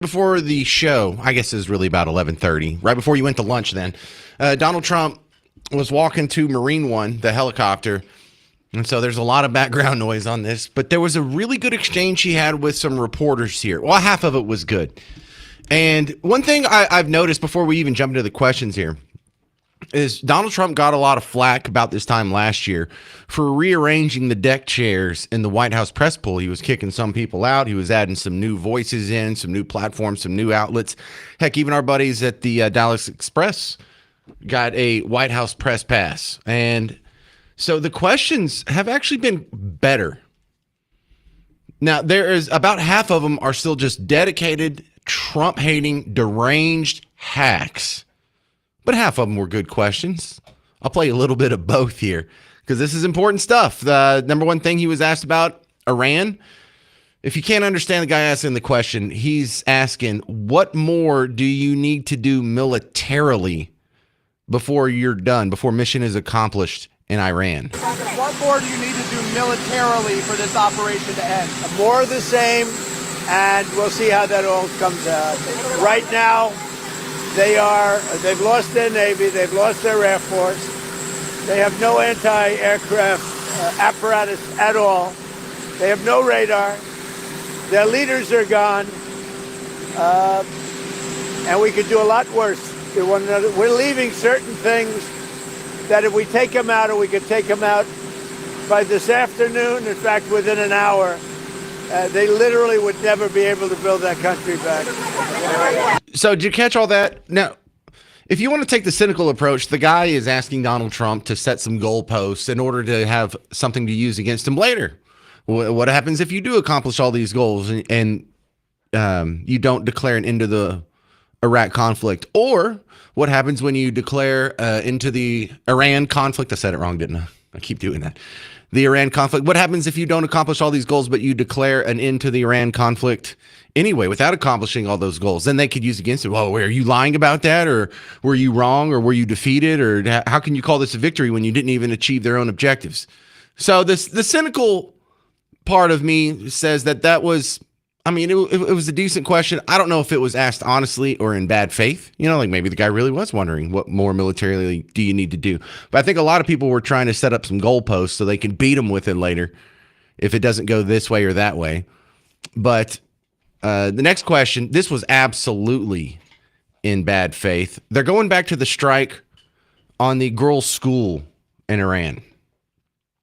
before the show, I guess it was really about 11:30, right before you went to lunch then, Donald Trump was walking to Marine One, the helicopter. And so there's a lot of background noise on this, but there was a really good exchange he had with some reporters here. Well, half of it was good. And one thing I've noticed before we even jump into the questions here is Donald Trump got a lot of flack about this time last year for rearranging the deck chairs in the White House press pool. He was kicking some people out. He was adding some new voices in, some new platforms, some new outlets. Heck, even our buddies at the Dallas Express got a White House press pass. And so the questions have actually been better. Now, there is about half of them are still just dedicated, Trump-hating, deranged hacks. But half of them were good questions. I'll play a little bit of both here because this is important stuff. The number one thing he was asked about, Iran. If you can't understand the guy asking the question, he's asking, what more do you need to do militarily before you're done, before mission is accomplished in Iran? What more do you need to do militarily for this operation to end? More of the same, and we'll see how that all comes out. Right now, they've lost their Navy, they've lost their Air Force, they have no anti-aircraft apparatus at all, they have no radar, their leaders are gone, and we could do a lot worse to one another. We're leaving certain things that if we take them out, or we could take them out by this afternoon, in fact, within an hour, they literally would never be able to build that country back. So did you catch all that? Now, if you want to take the cynical approach, the guy is asking Donald Trump to set some goalposts in order to have something to use against him later. What happens if you do accomplish all these goals and you don't declare an end to the Iraq conflict? Or what happens when you declare into the Iran conflict? I said it wrong, didn't I? I keep doing that. The Iran conflict. What happens if you don't accomplish all these goals, but you declare an end to the Iran conflict anyway, without accomplishing all those goals? Then they could use against it. Well, are you lying about that? Or were you wrong? Or were you defeated? Or how can you call this a victory when you didn't even achieve their own objectives? So the cynical part of me says that was, I mean, it was a decent question. I don't know if it was asked honestly or in bad faith. You know, like maybe the guy really was wondering what more militarily do you need to do. But I think a lot of people were trying to set up some goalposts so they can beat him with it later if it doesn't go this way or that way. But the next question, this was absolutely in bad faith. They're going back to the strike on the girls' school in Iran.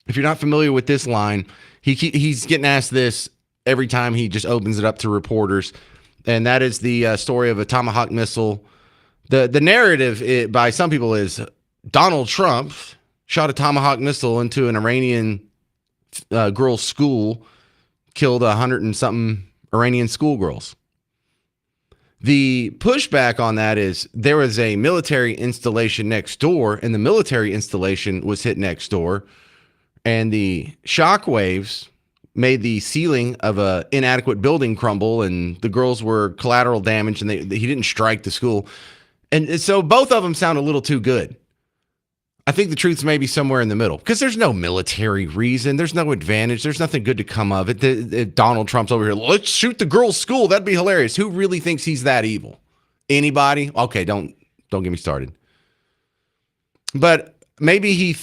If you're not familiar with this line, he's getting asked this every time he just opens it up to reporters, and that is the story of a Tomahawk missile. The narrative by some people is Donald Trump shot a Tomahawk missile into an Iranian girls' school, killed 100 and something Iranian schoolgirls. The pushback on that is there was a military installation next door, and the military installation was hit next door, and the shock waves made the ceiling of a inadequate building crumble, and the girls were collateral damage, and he didn't strike the school. And so both of them sound a little too good. I think the truth's maybe somewhere in the middle, because there's no military reason. There's no advantage. There's nothing good to come of it. Donald Trump's over here, let's shoot the girls' school. That'd be hilarious. Who really thinks he's that evil? Anybody? Okay, don't get me started. But maybe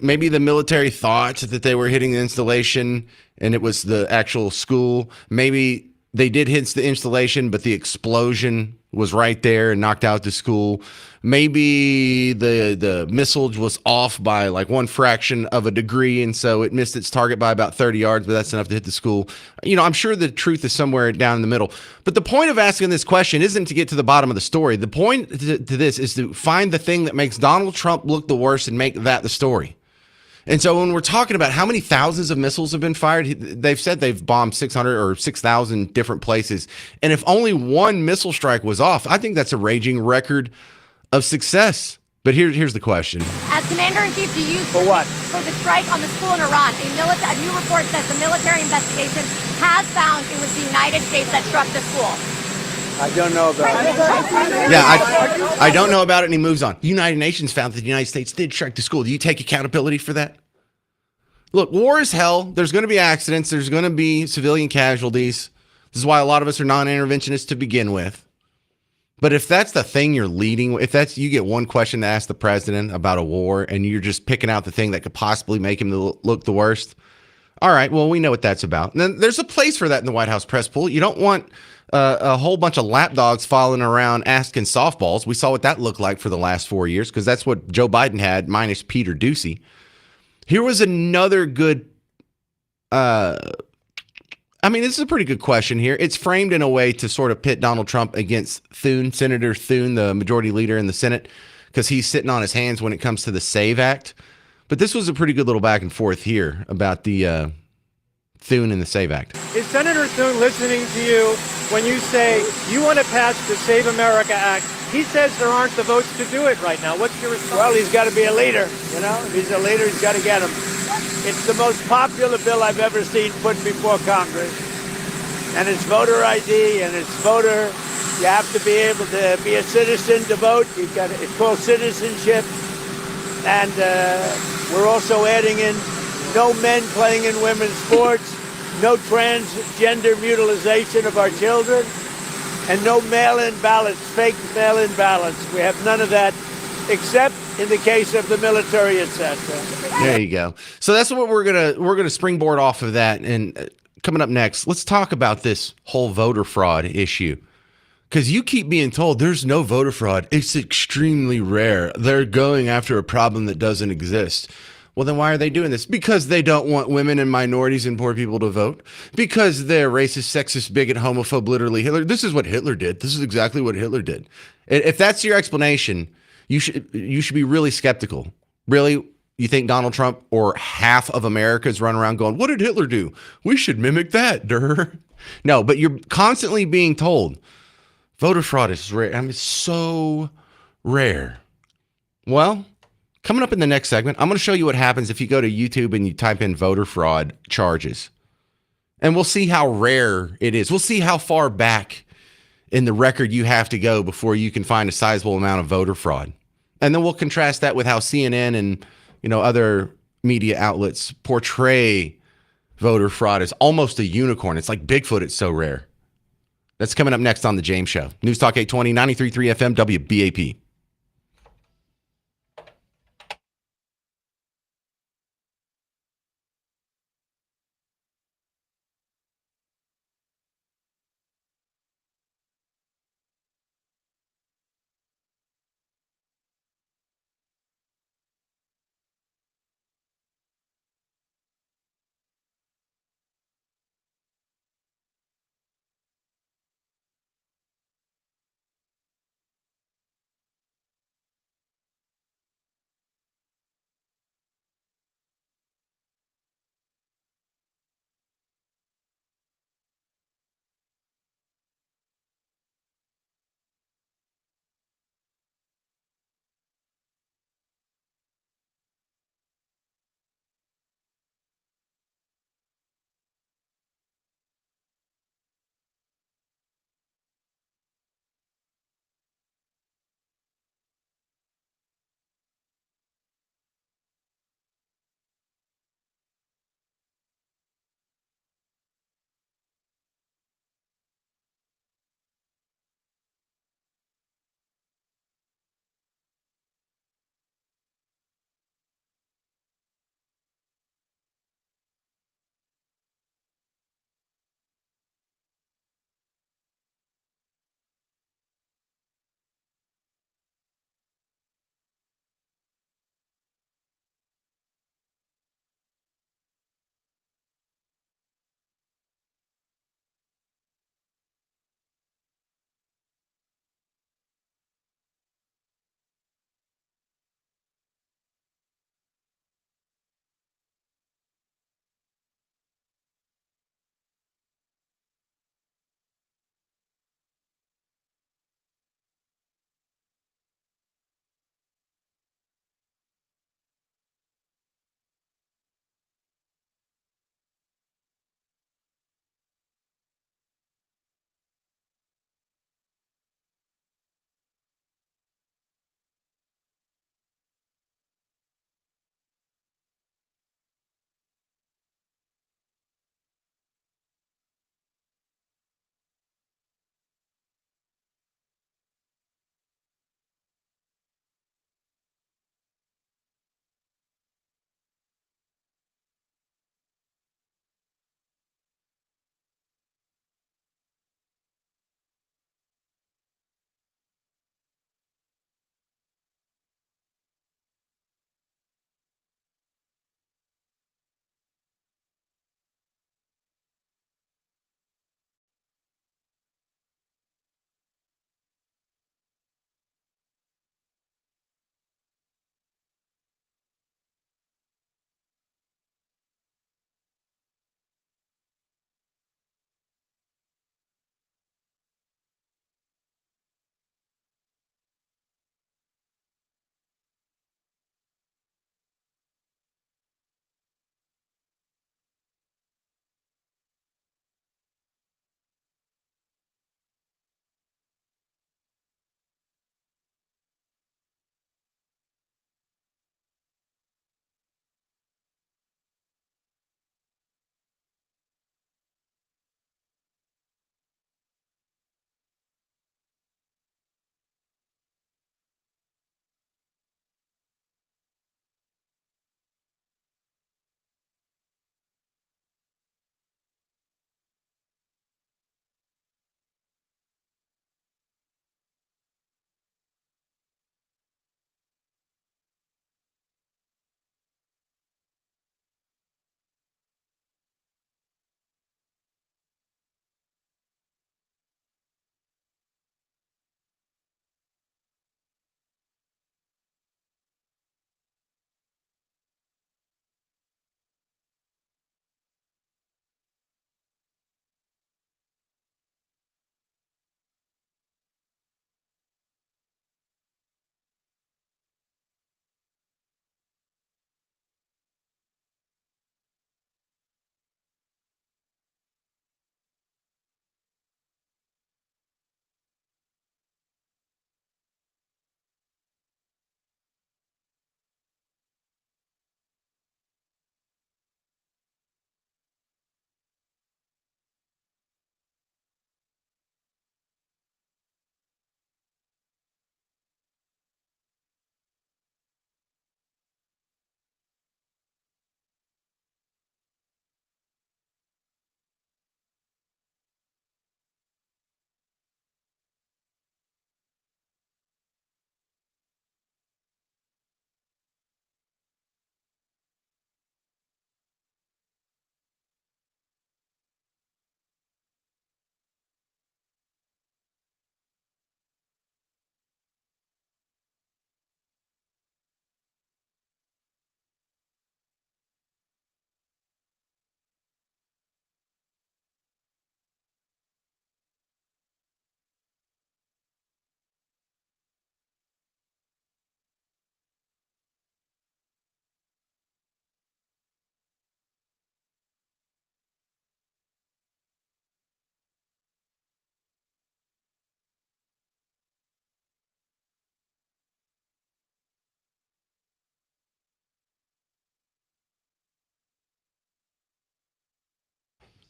maybe the military thought that they were hitting the installation and it was the actual school. Maybe they did hit the installation, but the explosion was right there and knocked out the school. Maybe the missile was off by like one fraction of a degree, and so it missed its target by about 30 yards, but that's enough to hit the school. You know, I'm sure the truth is somewhere down in the middle. But the point of asking this question isn't to get to the bottom of the story. The point to this is to find the thing that makes Donald Trump look the worst and make that the story. And so when we're talking about how many thousands of missiles have been fired, they've said they've bombed 600 or 6,000 different places. And if only one missile strike was off, I think that's a raging record of success. But here's the question. As Commander-in-Chief, do you... For what? For the strike on the school in Iran. A new report says the military investigation has found it was the United States that struck the school. I don't know about it. Yeah, I don't know about it, and he moves on. The United Nations found that the United States did strike the school. Do you take accountability for that? Look, war is hell. There's going to be accidents. There's going to be civilian casualties. This is why a lot of us are non-interventionists to begin with. But if that's the thing you're leading, if that's you get one question to ask the president about a war and you're just picking out the thing that could possibly make him look the worst, all right, well, we know what that's about. And then there's a place for that in the White House press pool. You don't want a whole bunch of lapdogs following around asking softballs. We saw what that looked like for the last 4 years because that's what Joe Biden had, minus Peter Doocy. Here was another good this is a pretty good question here. It's framed in a way to sort of pit Donald Trump against Thune, Senator Thune, the majority leader in the Senate, because he's sitting on his hands when it comes to the SAVE Act. But this was a pretty good little back and forth here about the Thune and the SAVE Act. Is Senator Thune listening to you when you say you want to pass the Save America Act? He says there aren't the votes to do it right now. What's your response? Well, he's got to be a leader. If he's a leader, he's got to get him. It's the most popular bill I've ever seen put before Congress. And it's voter ID and it's voter. You have to be able to be a citizen to vote. It's called citizenship. And we're also adding in no men playing in women's sports, no transgender mutilization of our children, and no mail-in ballots, fake mail-in ballots. We have none of that, except in the case of the military, etc. There you go. So that's what we're gonna springboard off of that. And coming up next, let's talk about this whole voter fraud issue. Because you keep being told there's no voter fraud. It's extremely rare. They're going after a problem that doesn't exist. Well, then why are they doing this? Because they don't want women and minorities and poor people to vote. Because they're racist, sexist, bigot, homophobe, literally Hitler. This is what Hitler did. This is exactly what Hitler did. If that's your explanation, you should be really skeptical. Really, you think Donald Trump or half of America is running around going, what did Hitler do? We should mimic that, duh. No, but you're constantly being told voter fraud is rare. It's so rare. Well, coming up in the next segment, I'm going to show you what happens if you go to YouTube and you type in voter fraud charges. And we'll see how rare it is. We'll see how far back in the record you have to go before you can find a sizable amount of voter fraud. And then we'll contrast that with how CNN and other media outlets portray voter fraud as almost a unicorn. It's like Bigfoot. It's so rare. That's coming up next on The James Show. News Talk 820, 93.3 FM, WBAP.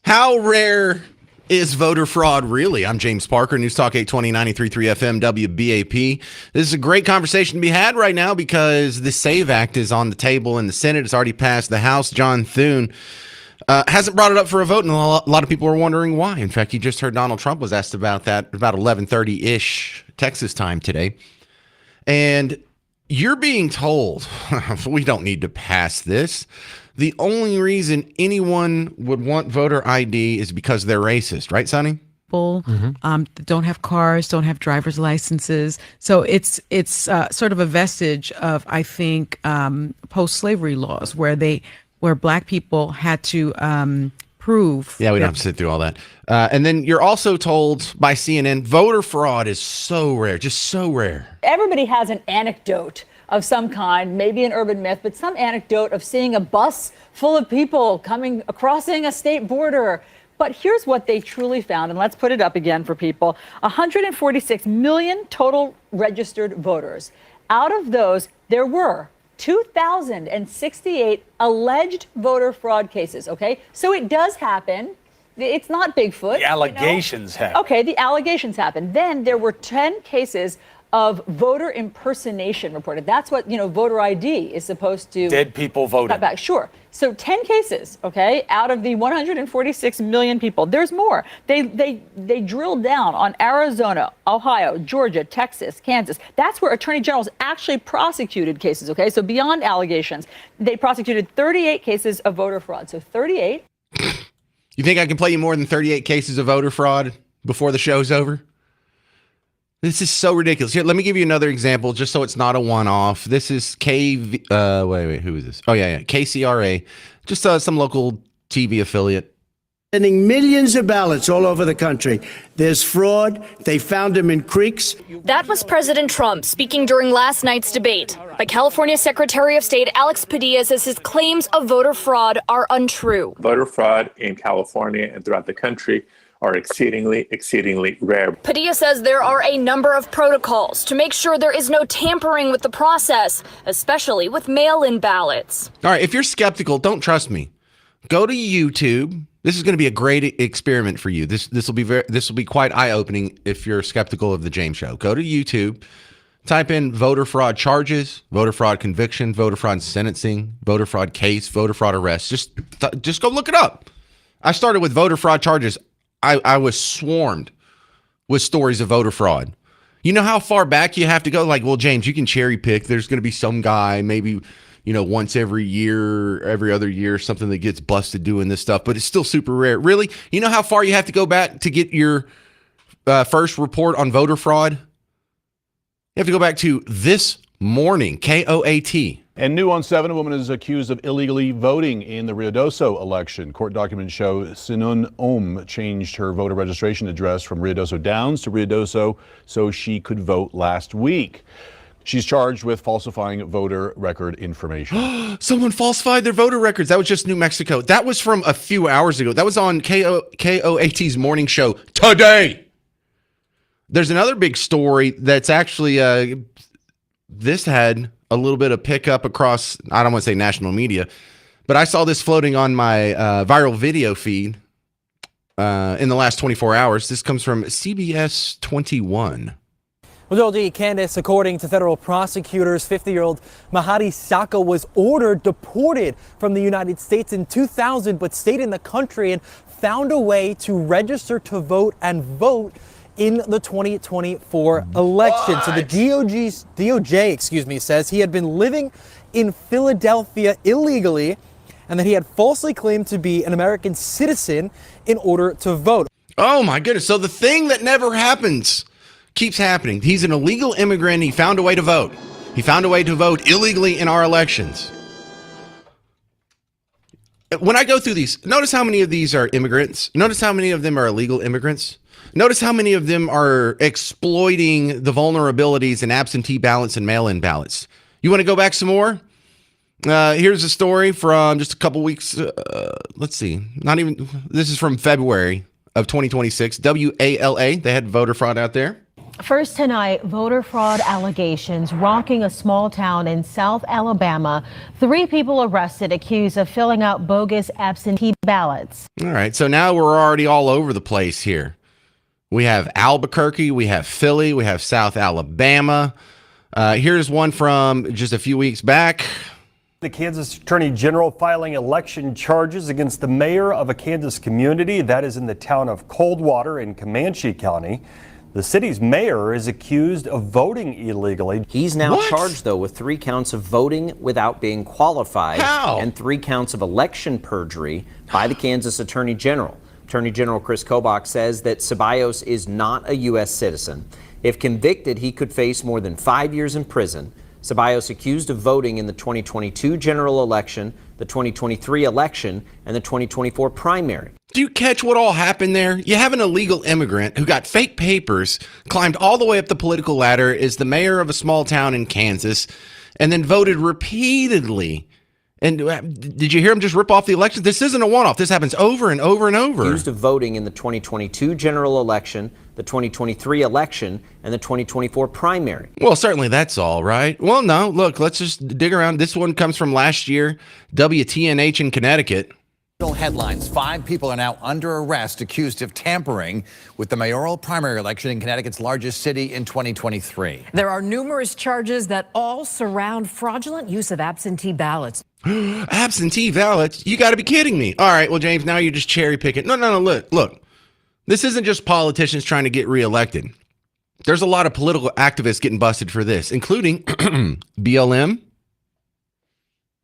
How rare is voter fraud really? I'm James Parker, News Talk 820 93.3 FM WBAP. This is a great conversation to be had right now because the SAVE Act is on the table in the Senate. It's already passed the House. John Thune hasn't brought it up for a vote, and a lot of people are wondering why. In fact, you just heard Donald Trump was asked about that about 11:30-ish Texas time today. And you're being told, we don't need to pass this. The only reason anyone would want voter ID is because they're racist, right, Sonny? Don't have cars, don't have driver's licenses. So it's sort of a vestige of, I think, post-slavery laws where black people had to prove. Yeah, we don't have to sit through all that. And then you're also told by CNN, voter fraud is so rare, just so rare. Everybody has an anecdote of some kind, maybe an urban myth, but some anecdote of seeing a bus full of people crossing a state border. But here's what they truly found, and let's put it up again for people. 146 million total registered voters. Out of those, there were 2,068 alleged voter fraud cases, okay? So it does happen. It's not Bigfoot. The allegations happen. Okay, the allegations happen. Then there were 10 cases of voter impersonation reported. That's what, voter ID is supposed to... Dead people voting. Cut back. Sure. So 10 cases, okay, out of the 146 million people. There's more. They drilled down on Arizona, Ohio, Georgia, Texas, Kansas. That's where attorney generals actually prosecuted cases, okay? So beyond allegations, they prosecuted 38 cases of voter fraud. So 38. You think I can play you more than 38 cases of voter fraud before the show's over? This is so ridiculous. Here, let me give you another example, just so it's not a one-off. This is who is this? Oh, yeah, KCRA, just some local TV affiliate. Sending millions of ballots all over the country. There's fraud. They found them in creeks. That was President Trump speaking during last night's debate. But California Secretary of State Alex Padilla says his claims of voter fraud are untrue. Voter fraud in California and throughout the country are exceedingly rare. Padilla says there are a number of protocols to make sure there is no tampering with the process, especially with mail-in ballots. All right, if you're skeptical, don't trust me. Go to YouTube. This is going to be a great experiment for you. This will be quite eye-opening if you're skeptical of the James Show. Go to YouTube, type in voter fraud charges, voter fraud conviction, voter fraud sentencing, voter fraud case, voter fraud arrest. Just go look it up. I started with voter fraud charges. I was swarmed with stories of voter fraud. You know how far back you have to go? Like, well, James, you can cherry pick. There's going to be some guy, maybe, once every year, every other year, something that gets busted doing this stuff, but it's still super rare. Really? You know how far you have to go back to get your first report on voter fraud? You have to go back to this morning, KOAT. And new on 7, a woman is accused of illegally voting in the Ruidoso election. Court documents show Sinun Om changed her voter registration address from Ruidoso Downs to Ruidoso so she could vote last week. She's charged with falsifying voter record information. Someone falsified their voter records. That was just New Mexico. That was from a few hours ago. That was on KOAT's morning show today. There's another big story that's actually this had a little bit of pickup across, I don't want to say national media, but I saw this floating on my viral video feed in the last 24 hours. This comes from CBS 21. Well, Joel G. Candace, according to federal prosecutors, 50-year-old Mahadi Saka was deported from the United States in 2000, but stayed in the country and found a way to register to vote and vote in the 2024 election. So the DOJ, says he had been living in Philadelphia illegally and that he had falsely claimed to be an American citizen in order to vote. Oh my goodness. So the thing that never happens keeps happening. He's an illegal immigrant. He found a way to vote. He found a way to vote illegally in our elections. When I go through these, notice how many of these are immigrants. Notice how many of them are illegal immigrants. Notice how many of them are exploiting the vulnerabilities in absentee ballots and mail-in ballots. You want to go back some more? Here's a story from just a couple weeks. Let's see. This is from February of 2026. WALA, they had voter fraud out there. First tonight, voter fraud allegations rocking a small town in South Alabama. 3 people arrested accused of filling out bogus absentee ballots. All right, so now we're already all over the place here. We have Albuquerque, we have Philly, we have South Alabama. Here's one from just a few weeks back. The Kansas Attorney General filing election charges against the mayor of a Kansas community that is in the town of Coldwater in Comanche County. The city's mayor is accused of voting illegally. He's now charged, though, with 3 counts of voting without being qualified. How? And 3 counts of election perjury by the Kansas Attorney General. Attorney General Chris Kobach says that Ceballos is not a U.S. citizen. If convicted, he could face more than 5 years in prison. Ceballos accused of voting in the 2022 general election, the 2023 election, and the 2024 primary. Do you catch what all happened there? You have an illegal immigrant who got fake papers, climbed all the way up the political ladder, is the mayor of a small town in Kansas, and then voted repeatedly. And did you hear him just rip off the election? This isn't a one-off. This happens over and over and over. Accused of voting in the 2022 general election, the 2023 election, and the 2024 primary. Well, certainly that's all right. Well, no, look, let's just dig around. This one comes from last year, WTNH in Connecticut. Headlines. 5 people are now under arrest accused of tampering with the mayoral primary election in Connecticut's largest city in 2023. There are numerous charges that all surround fraudulent use of absentee ballots. Absentee ballots? You got to be kidding me. All right, well, James, now you're just cherry picking. No, look. This isn't just politicians trying to get reelected. There's a lot of political activists getting busted for this, including BLM.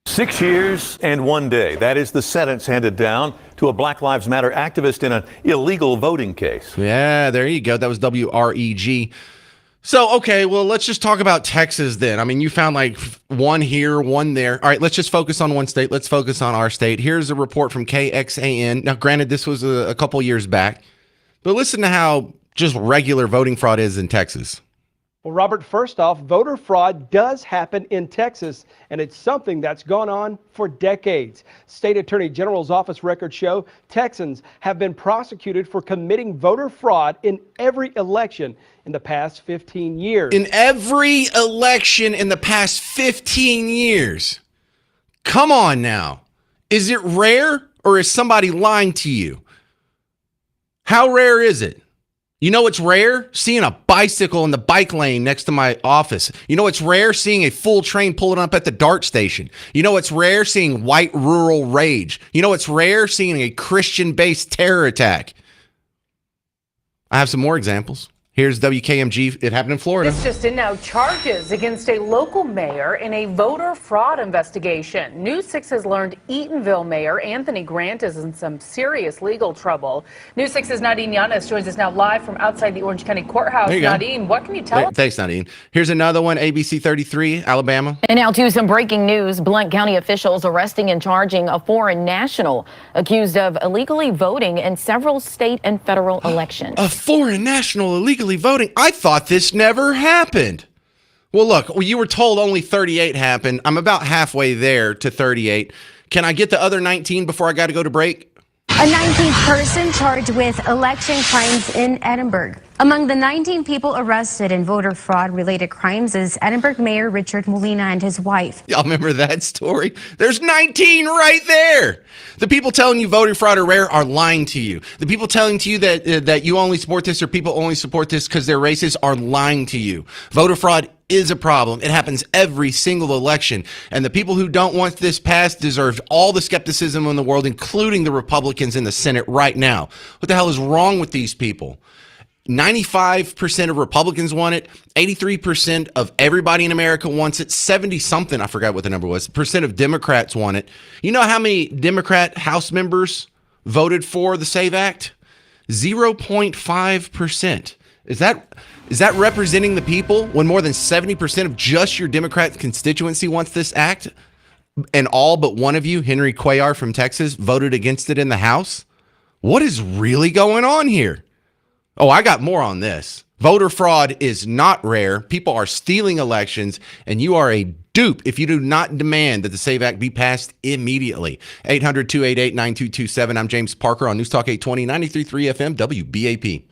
6 years and 1 day. That is the sentence handed down to a Black Lives Matter activist in an illegal voting case. Yeah, there you go. That was WREG. So, okay, well, let's just talk about Texas then. I mean, you found like one here, one there. All right, let's just focus on one state. Let's focus on our state. Here's a report from KXAN. Now, granted, this was a couple years back, but listen to how just regular voting fraud is in Texas. Well, Robert, first off, voter fraud does happen in Texas, and it's something that's gone on for decades. State Attorney General's office records show Texans have been prosecuted for committing voter fraud in every election in the past 15 years. In every election in the past 15 years. Come on now. Is it rare, or is somebody lying to you? How rare is it? You know it's rare? Seeing a bicycle in the bike lane next to my office. You know it's rare? Seeing a full train pulling up at the DART station. You know it's rare? Seeing white rural rage. You know it's rare? Seeing a Christian-based terror attack. I have some more examples. Here's WKMG. It happened in Florida. This just in now, charges against a local mayor in a voter fraud investigation. News 6 has learned Eatonville Mayor Anthony Grant is in some serious legal trouble. News 6's Nadine Yanis joins us now live from outside the Orange County Courthouse. Nadine, what can you tell us? Thanks, Nadine. Here's another one, ABC 33, Alabama. And now to some breaking news. Blount County officials arresting and charging a foreign national accused of illegally voting in several state and federal elections. A foreign national illegally voting? I thought this never happened. Well, look, you were told only 38 happened. I'm about halfway there to 38. Can I get the other 19 before I got to go to break? A 19th person charged with election crimes in Edinburgh. Among the 19 people arrested in voter fraud-related crimes is Edinburgh Mayor Richard Molina and his wife. Y'all remember that story? There's 19 right there. The people telling you voter fraud are rare are lying to you. The people telling to you that you only support this or people only support this because they're racist are lying to you. Voter fraud is a problem. It happens every single election. And the people who don't want this passed deserve all the skepticism in the world, including the Republicans in the Senate right now. What the hell is wrong with these people? 95% of Republicans want it. 83% of everybody in America wants it. 70-something, I forgot what the number was, percent of Democrats want it. You know how many Democrat House members voted for the SAVE Act? 0.5%. Is that representing the people when more than 70% of just your Democrat constituency wants this act? And all but one of you, Henry Cuellar from Texas, voted against it in the House? What is really going on here? Oh, I got more on this. Voter fraud is not rare. People are stealing elections, and you are a dupe if you do not demand that the SAVE Act be passed immediately. 800-288-9227. I'm James Parker on News Talk 820, 93.3 FM, WBAP.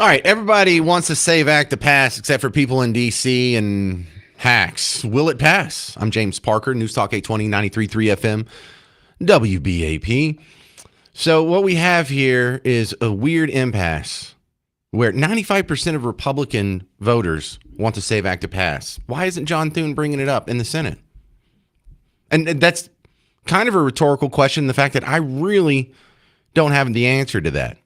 All right, everybody wants the SAVE Act to pass except for people in D.C. and hacks. Will it pass? I'm James Parker, News Talk 820, 93.3 FM, WBAP. So what we have here is a weird impasse where 95% of Republican voters want the SAVE Act to pass. Why isn't John Thune bringing it up in the Senate? And that's kind of a rhetorical question, the fact that I really don't have the answer to that.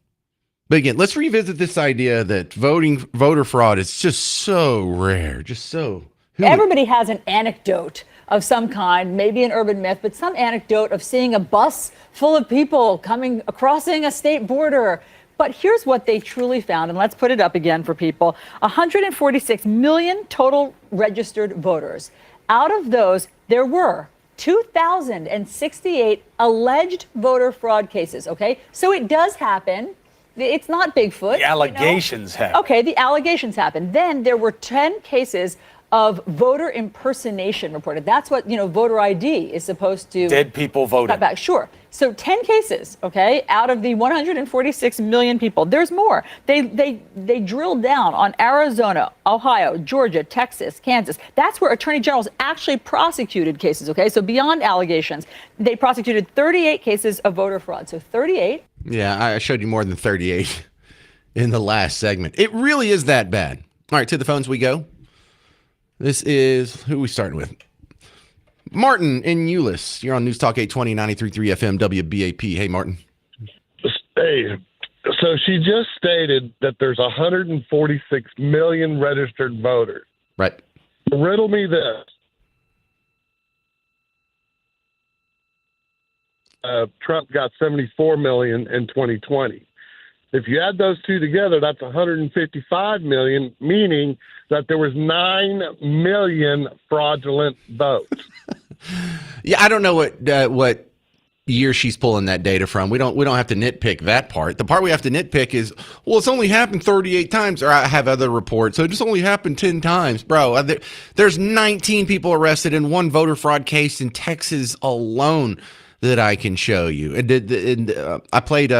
But again, let's revisit this idea that voter fraud is just so rare, just so... Everybody has an anecdote of some kind, maybe an urban myth, but some anecdote of seeing a bus full of people crossing a state border. But here's what they truly found, and let's put it up again for people. 146 million total registered voters. Out of those, there were 2,068 alleged voter fraud cases, okay? So it does happen. It's not Bigfoot. The allegations happen. Okay, the allegations happen. Then there were 10 cases of voter impersonation reported. That's what, voter ID is supposed to... Dead people voting. Cut back. Sure. So 10 cases, okay, out of the 146 million people. There's more. They drilled down on Arizona, Ohio, Georgia, Texas, Kansas. That's where attorney generals actually prosecuted cases, okay? So beyond allegations, they prosecuted 38 cases of voter fraud. So 38. Yeah, I showed you more than 38 in the last segment. It really is that bad. All right, to the phones we go. This is, who are we starting with? Martin in Euless. You're on News Talk 820, 93.3 FM, WBAP. Hey, Martin. Hey, so she just stated that there's 146 million registered voters. Right. Riddle me this. Trump got 74 million in 2020. If you add those two together, that's 155 million, meaning that there was 9 million fraudulent votes. Yeah, I don't know what year she's pulling that data from. We don't have to nitpick that part. The part we have to nitpick is, well, it's only happened 38 times, or I have other reports, so it just only happened 10 times. Bro, there's 19 people arrested in one voter fraud case in Texas alone that I can show you. I played,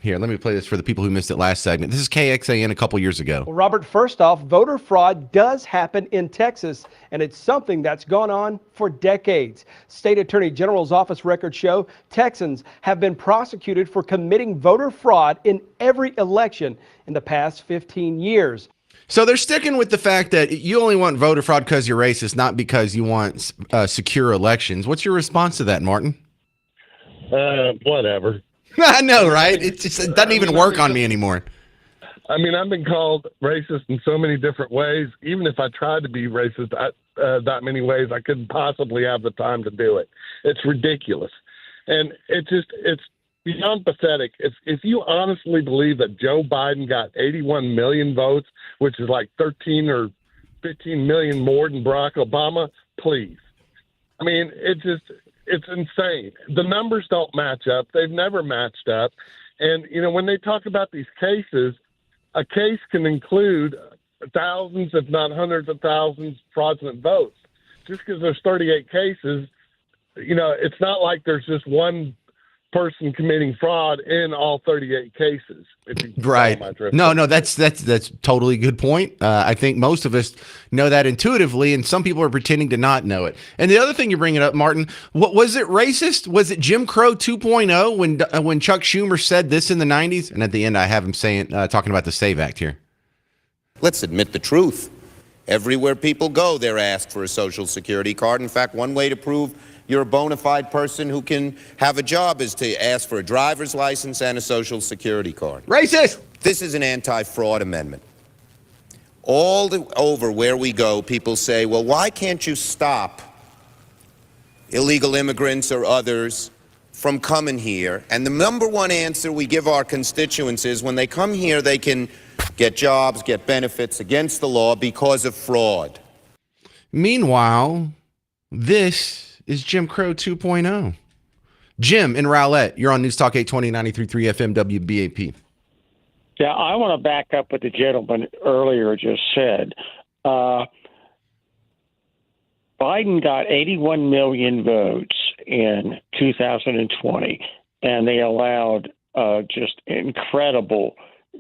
here, let me play this for the people who missed it last segment. This is KXAN a couple years ago. Well, Robert, first off, voter fraud does happen in Texas, and it's something that's gone on for decades. State Attorney General's office records show Texans have been prosecuted for committing voter fraud in every election in the past 15 years. So they're sticking with the fact that you only want voter fraud because you're racist, not because you want secure elections. What's your response to that, Martin? Whatever. I know, right? It doesn't even work on me anymore. I mean, I've been called racist in so many different ways. Even if I tried to be racist that many ways, I couldn't possibly have the time to do it. It's ridiculous. And it's beyond pathetic. If you honestly believe that Joe Biden got 81 million votes, which is like 13 or 15 million more than Barack Obama, please. I mean, it's insane. The numbers don't match up. They've never matched up. And, when they talk about these cases, a case can include thousands, if not hundreds of thousands, fraudulent votes. Just because there's 38 cases, it's not like there's just one person committing fraud in all 38 cases. Right. No, that's totally good point. I think most of us know that intuitively, and some people are pretending to not know it. And the other thing you're bringing up, Martin, what was it racist? Was it Jim Crow 2.0 when Chuck Schumer said this in the 90s? And at the end, I have him talking about the SAVE Act here. Let's admit the truth. Everywhere people go, they're asked for a Social Security card. In fact, one way to prove you're a bona fide person who can have a job is to ask for a driver's license and a Social Security card. Racist! This is an anti-fraud amendment. Over where we go, people say, well, why can't you stop illegal immigrants or others from coming here? And the number one answer we give our constituents is when they come here, they can get jobs, get benefits against the law because of fraud. Meanwhile, this is Jim Crow 2.0. Jim in Rowlett, you're on News Talk 820, 93.3 FM, WBAP. Yeah, I want to back up what the gentleman earlier just said. Biden got 81 million votes in 2020, and they allowed just incredible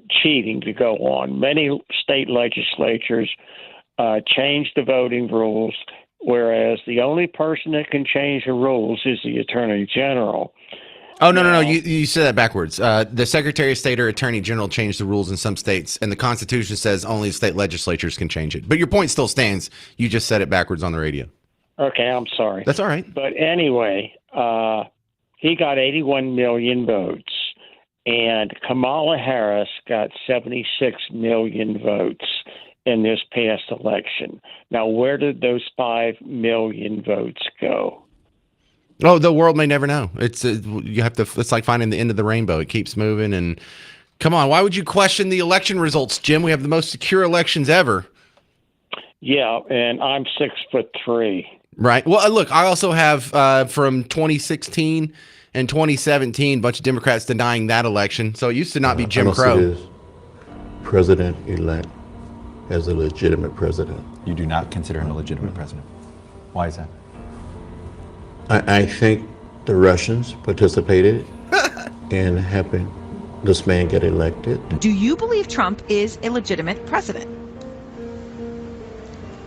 cheating to go on. Many state legislatures changed the voting rules, whereas the only person that can change the rules is the Attorney General. Oh, no. You said that backwards. The Secretary of State or Attorney General changed the rules in some states, and the Constitution says only state legislatures can change it. But your point still stands. You just said it backwards on the radio. Okay, I'm sorry. That's all right. But anyway, he got 81 million votes, and Kamala Harris got 76 million votes in this past election. Now, where did those 5 million votes go? Oh, the world may never know. It's like finding the end of the rainbow. It keeps moving. And come on, why would you question the election results, Jim? We have the most secure elections ever. Yeah, and I'm 6'3". Right. Well, look, I also have from 2016 and 2017, a bunch of Democrats denying that election. So it used to not be Jim Crow. President-elect as a legitimate president. You do not consider him a legitimate president. Why is that? I think the Russians participated in helping this man get elected. Do you believe Trump is a legitimate president?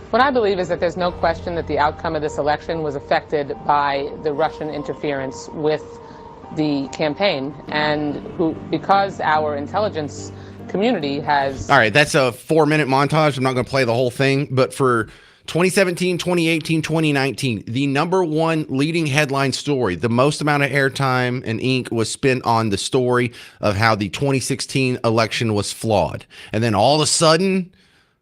What I believe is that there's no question that the outcome of this election was affected by the Russian interference with the campaign, and because our intelligence community has... All right, that's a 4-minute montage. I'm not going to play the whole thing, but for 2017, 2018, 2019, the number one leading headline story, the most amount of airtime and ink was spent on the story of how the 2016 election was flawed. And then all of a sudden,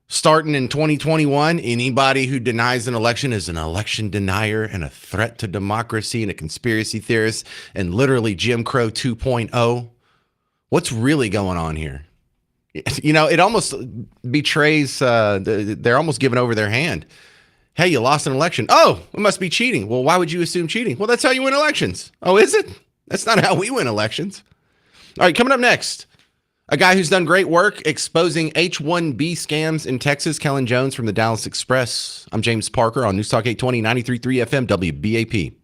starting in 2021, anybody who denies an election is an election denier and a threat to democracy and a conspiracy theorist and literally Jim Crow 2.0. What's really going on here? You know, it almost betrays, they're almost giving over their hand. Hey, you lost an election. Oh, it must be cheating. Well, why would you assume cheating? Well, that's how you win elections. Oh, is it? That's not how we win elections. All right, coming up next, a guy who's done great work exposing H-1B scams in Texas, Kellen Jones from the Dallas Express. I'm James Parker on News Talk 820, 93.3 FM, WBAP.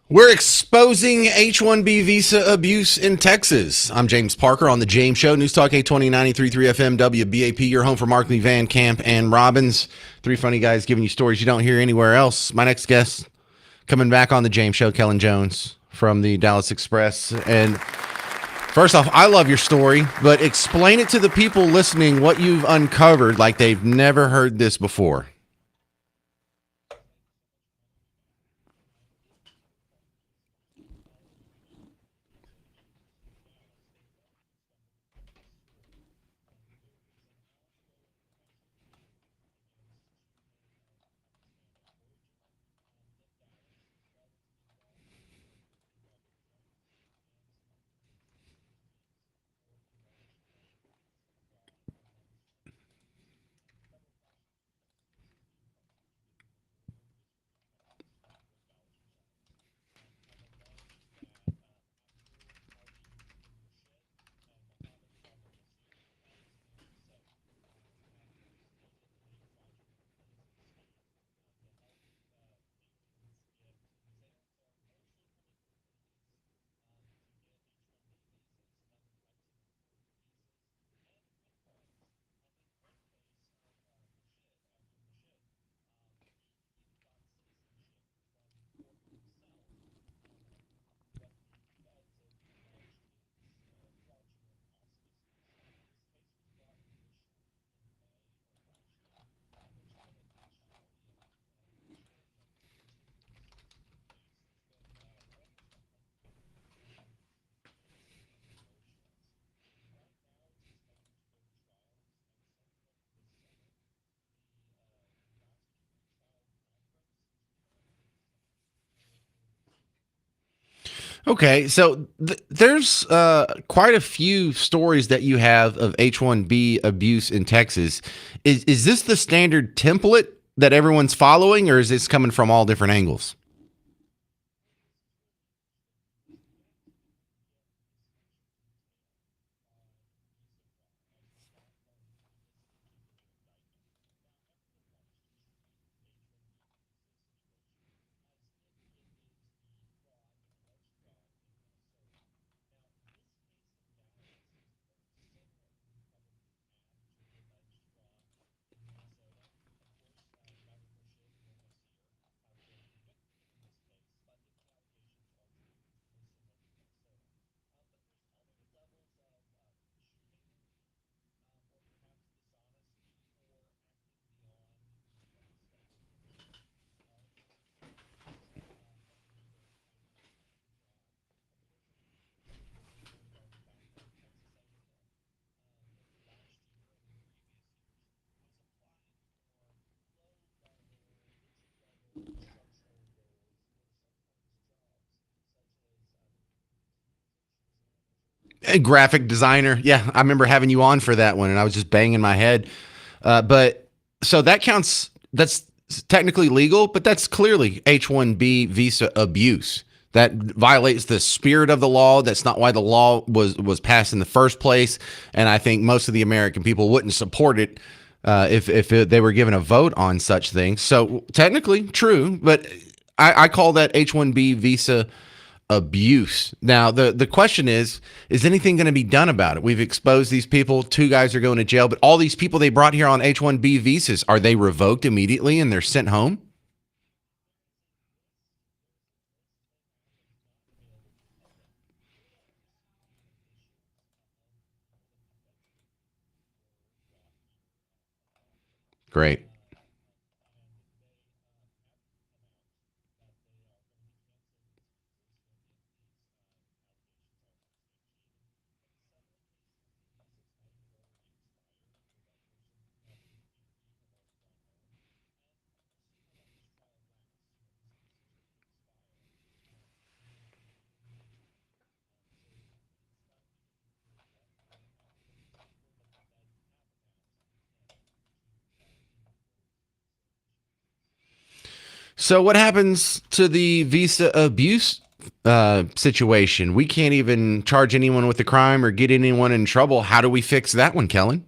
We're exposing H-1B visa abuse in Texas. I'm James Parker on The James Show. News Talk 820 93.3 FM WBAP. Your home for Markley, Van Camp, and Robbins. Three funny guys giving you stories you don't hear anywhere else. My next guest coming back on The James Show, Kellen Jones from the Dallas Express. And first off, I love your story, but explain it to the people listening what you've uncovered like they've never heard this before. Okay, so there's quite a few stories that you have of H-1B abuse in Texas. Is this the standard template that everyone's following, or is this coming from all different angles? A graphic designer. Yeah, I remember having you on for that one, and I was just banging my head. But so that counts. That's technically legal, but that's clearly H-1B visa abuse. That violates the spirit of the law. That's not why the law was passed in the first place. And I think most of the American people wouldn't support it if they were given a vote on such things. So technically true, but I call that H-1B visa abuse. Now, the question is anything going to be done about it? We've exposed these people. 2 guys are going to jail, but all these people they brought here on H-1B visas, are they revoked immediately and they're sent home? Great. So what happens to the visa abuse situation? We can't even charge anyone with a crime or get anyone in trouble. How do we fix that one, Kellen?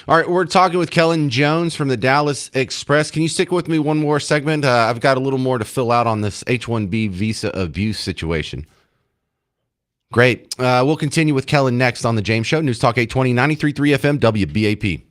All right, we're talking with Kellen Jones from the Dallas Express. Can you stick with me one more segment? I've got a little more to fill out on this H-1B visa abuse situation. Great. We'll continue with Kellen next on The James Show. News Talk 820, 93.3 FM, WBAP.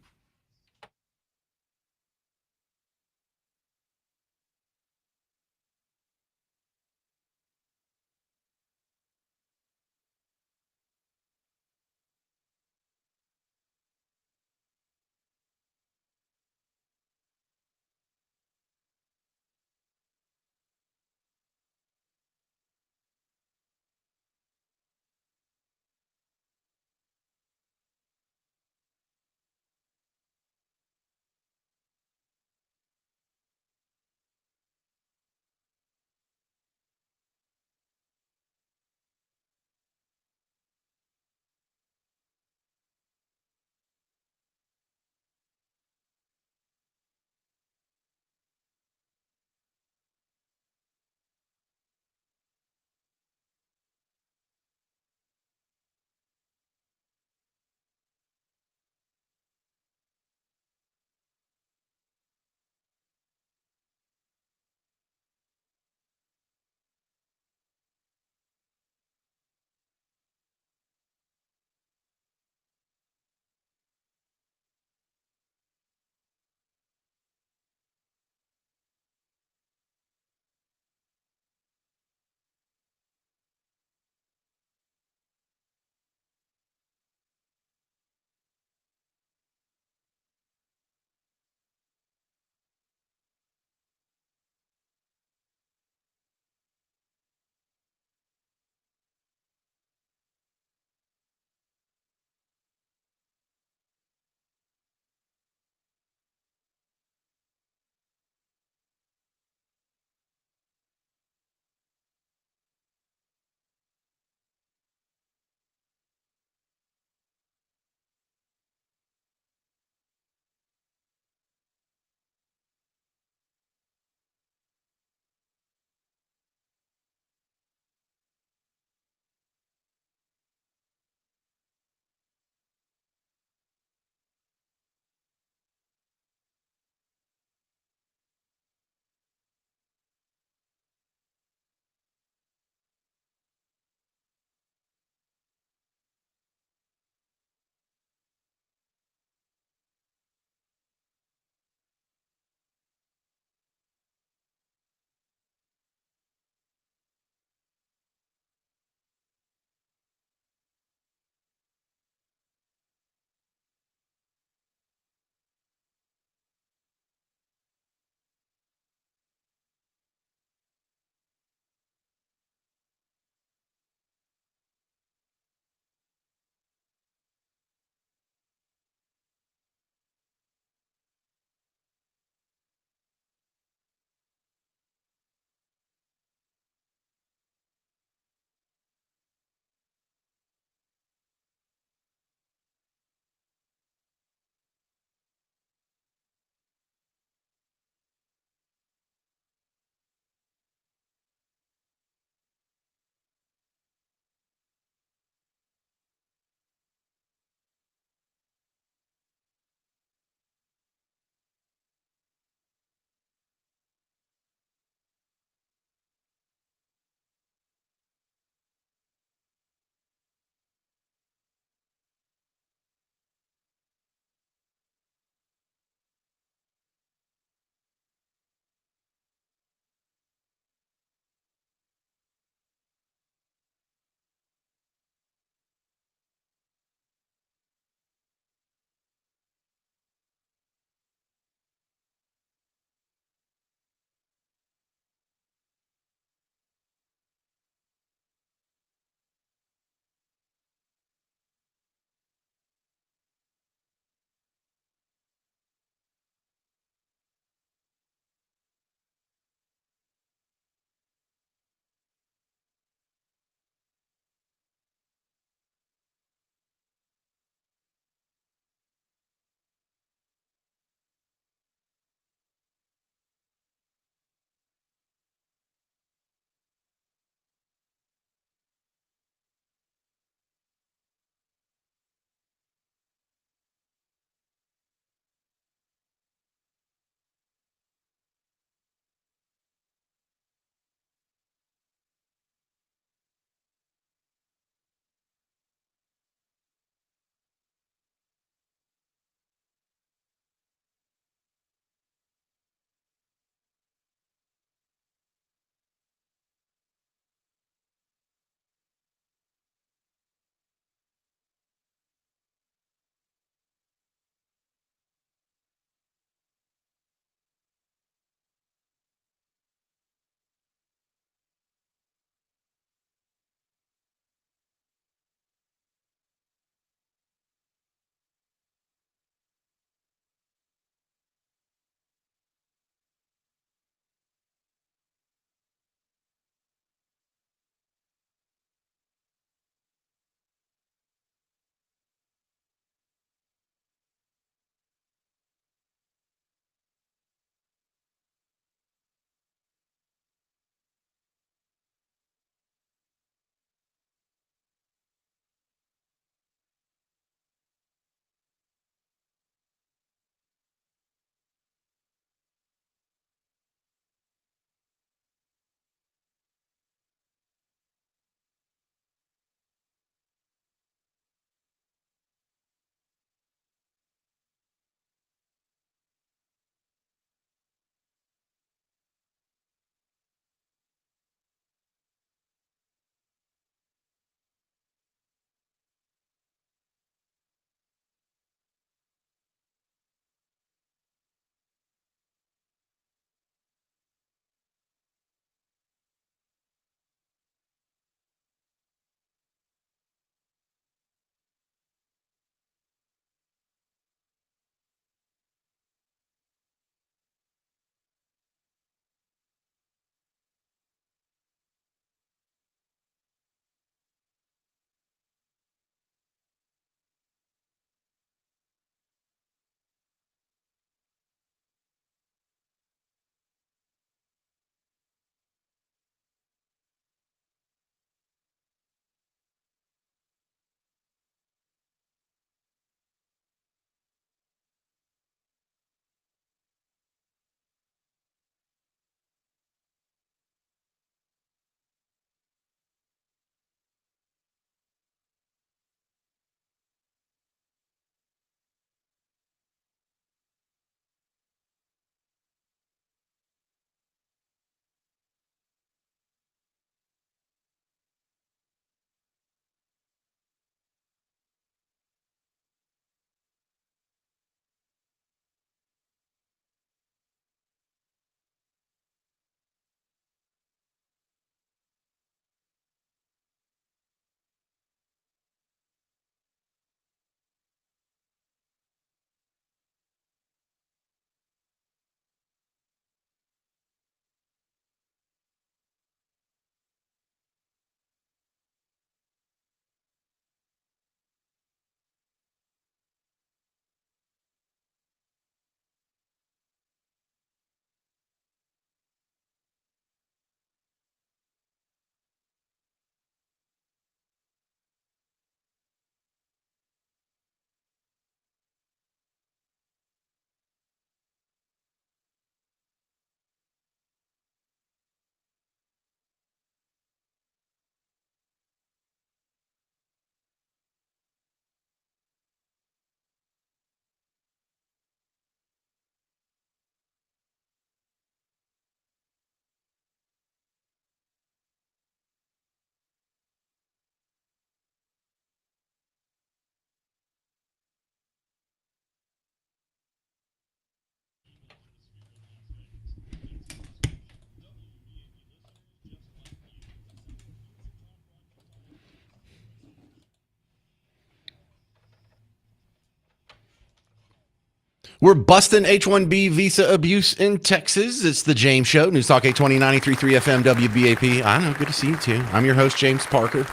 We're busting H-1B visa abuse in Texas. It's the James Show. News Talk 820 93.3 FM WBAP. I know, good to see you too. I'm your host, James Parker.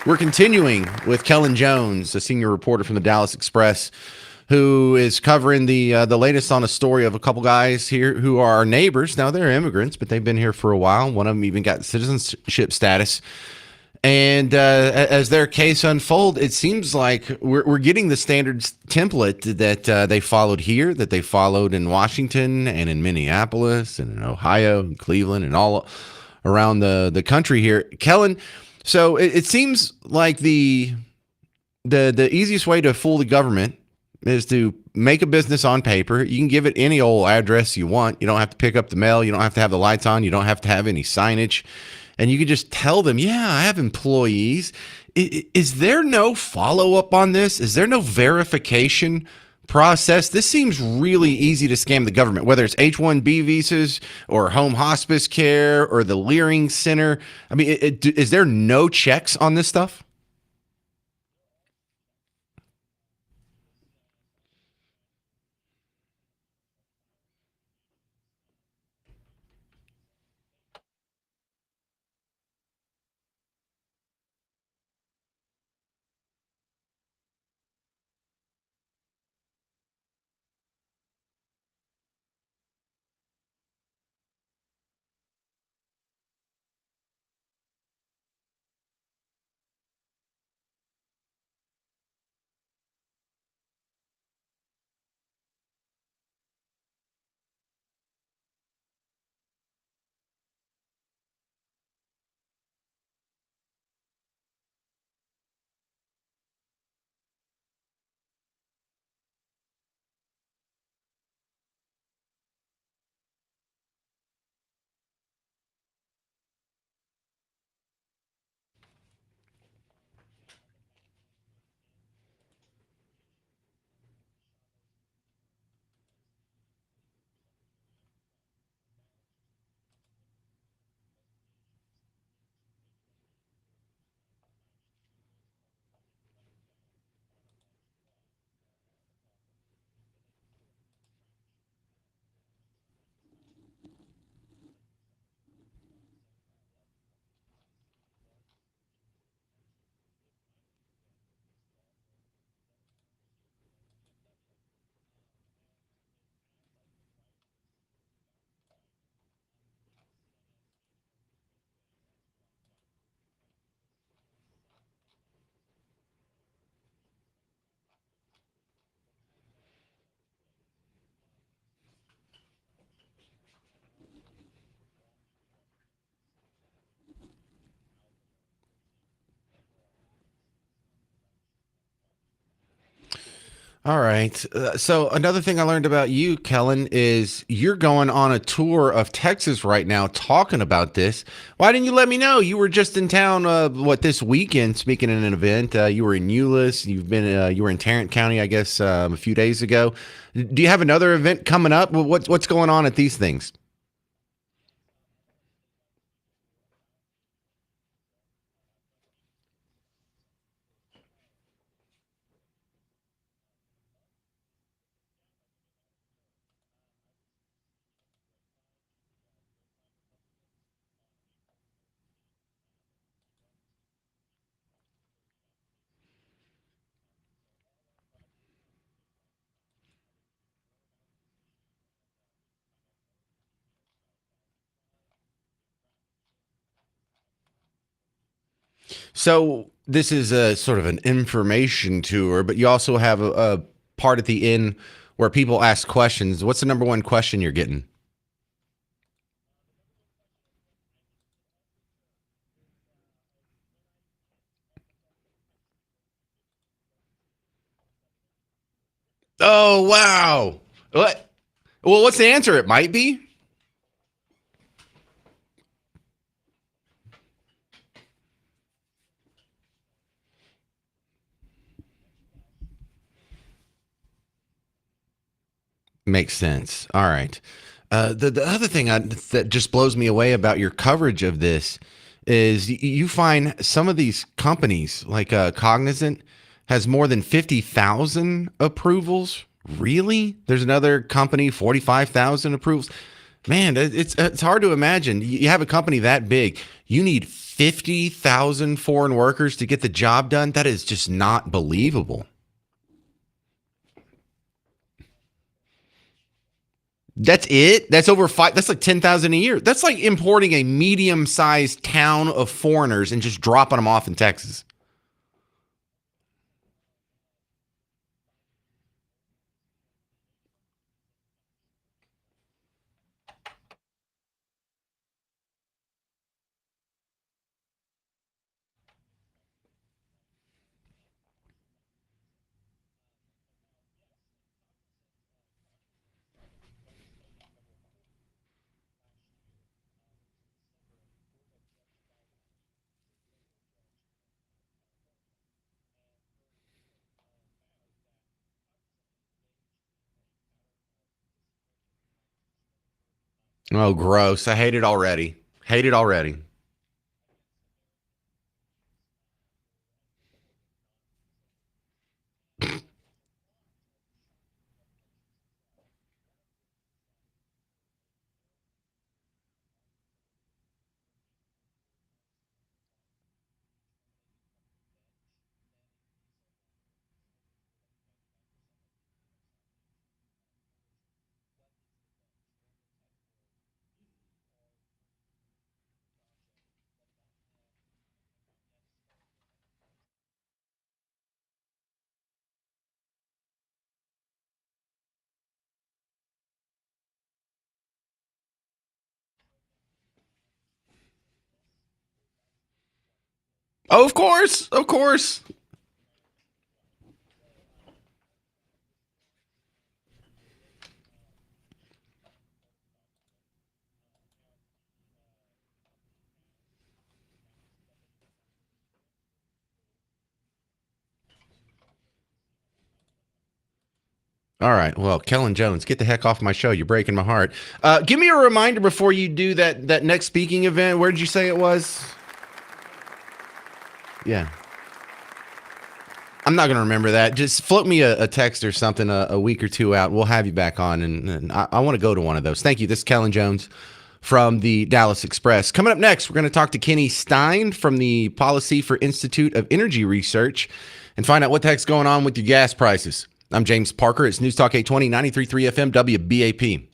We're continuing with Kellen Jones, a senior reporter from the Dallas Express, who is covering the latest on a story of a couple guys here who are our neighbors. Now, they're immigrants, but they've been here for a while. One of them even got citizenship status. And as their case unfolds, it seems like we're getting the standards template that they followed here, that they followed in Washington and in Minneapolis and in Ohio and Cleveland and all around the country here. Kellen, so it seems like the easiest way to fool the government is to make a business on paper. You can give it any old address you want. You don't have to pick up the mail. You don't have to have the lights on. You don't have to have any signage. And you can just tell them, yeah, I have employees. Is there no follow-up on this? Is there no verification process? This seems really easy to scam the government, whether it's H-1B visas or home hospice care or the Leering Center. I mean, is there no checks on this stuff? All right. So another thing I learned about you, Kellen, is you're going on a tour of Texas right now talking about this. Why didn't you let me know? You were just in town, this weekend, speaking at an event. You were in Euless. You were in Tarrant County, I guess, a few days ago. Do you have another event coming up? What's going on at these things? So this is a sort of an information tour, but you also have a part at the end where people ask questions. What's the number one question you're getting? Oh, wow. What? Well, what's the answer? It might be. Makes sense. All right. The other thing that just blows me away about your coverage of this is you find some of these companies, like Cognizant, has more than 50,000 approvals Really? There's another company, 45,000 approvals. Man, it's hard to imagine. You have a company that big. You need 50,000 foreign workers to get the job done. That is just not believable. That's it? That's over five. That's like 10,000 a year. That's like importing a medium-sized town of foreigners and just dropping them off in Texas. Oh, gross. I hate it already. Hate it already. Oh, of course. Of course. All right. Well, Kellen Jones, get the heck off my show. You're breaking my heart. Give me a reminder before you do that next speaking event. Where did you say it was? Yeah. I'm not going to remember that. Just float me a text or something a week or two out. We'll have you back on. And I want to go to one of those. Thank you. This is Kellen Jones from the Dallas Express. Coming up next, we're going to talk to Kenny Stein from the Policy for Institute of Energy Research and find out what the heck's going on with your gas prices. I'm James Parker. It's News Talk 820, 93.3 FM, WBAP.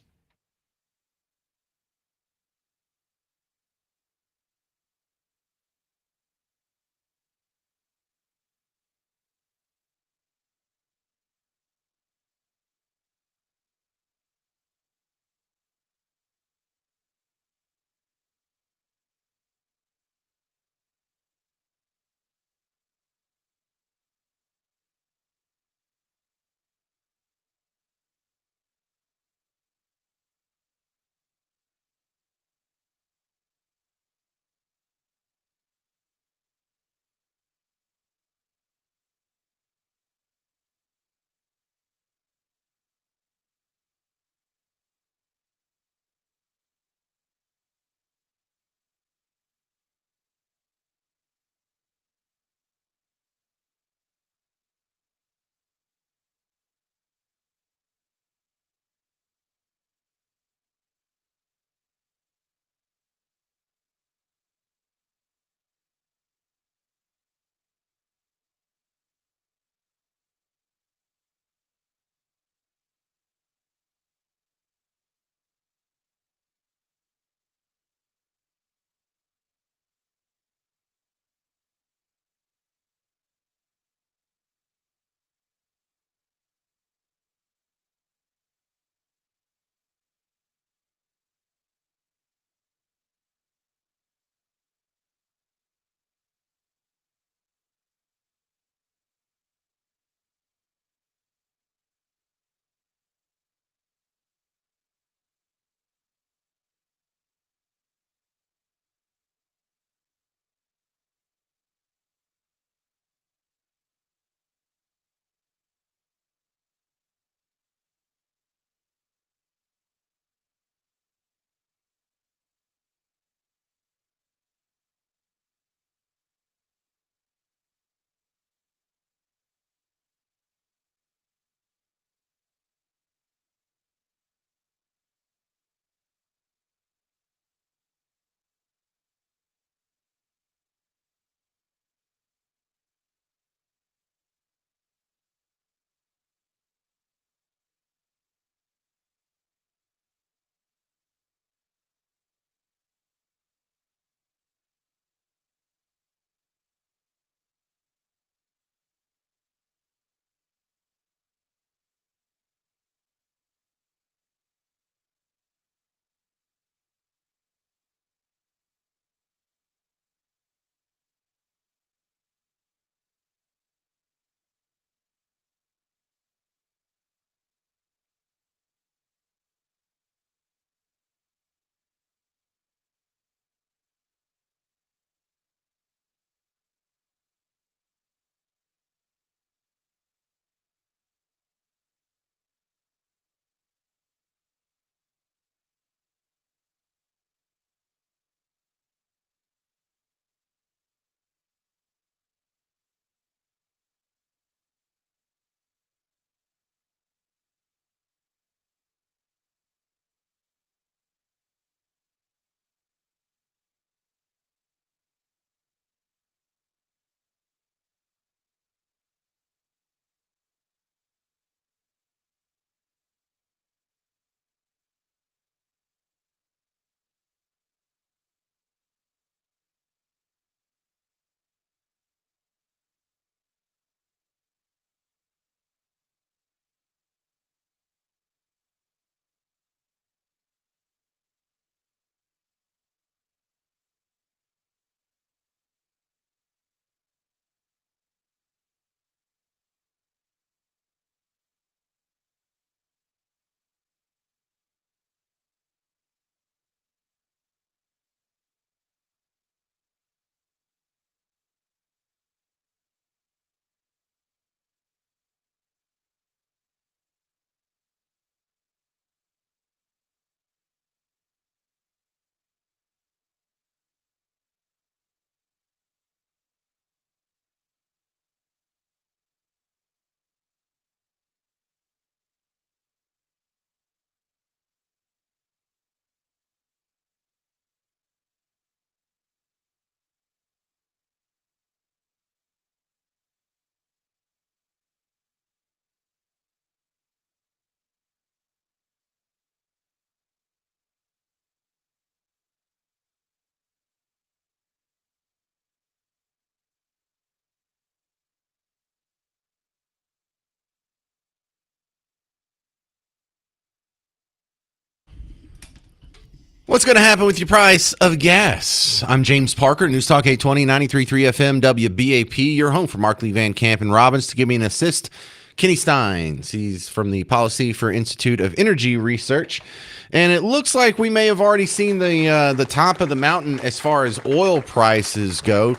What's going to happen with your price of gas? I'm James Parker, News Talk 820, 93.3 FM, WBAP. Your home for Mark Lee Van Camp and Robbins. To give me an assist, Kenny Steins. He's from the Policy for Institute of Energy Research. And it looks like we may have already seen the top of the mountain as far as oil prices go.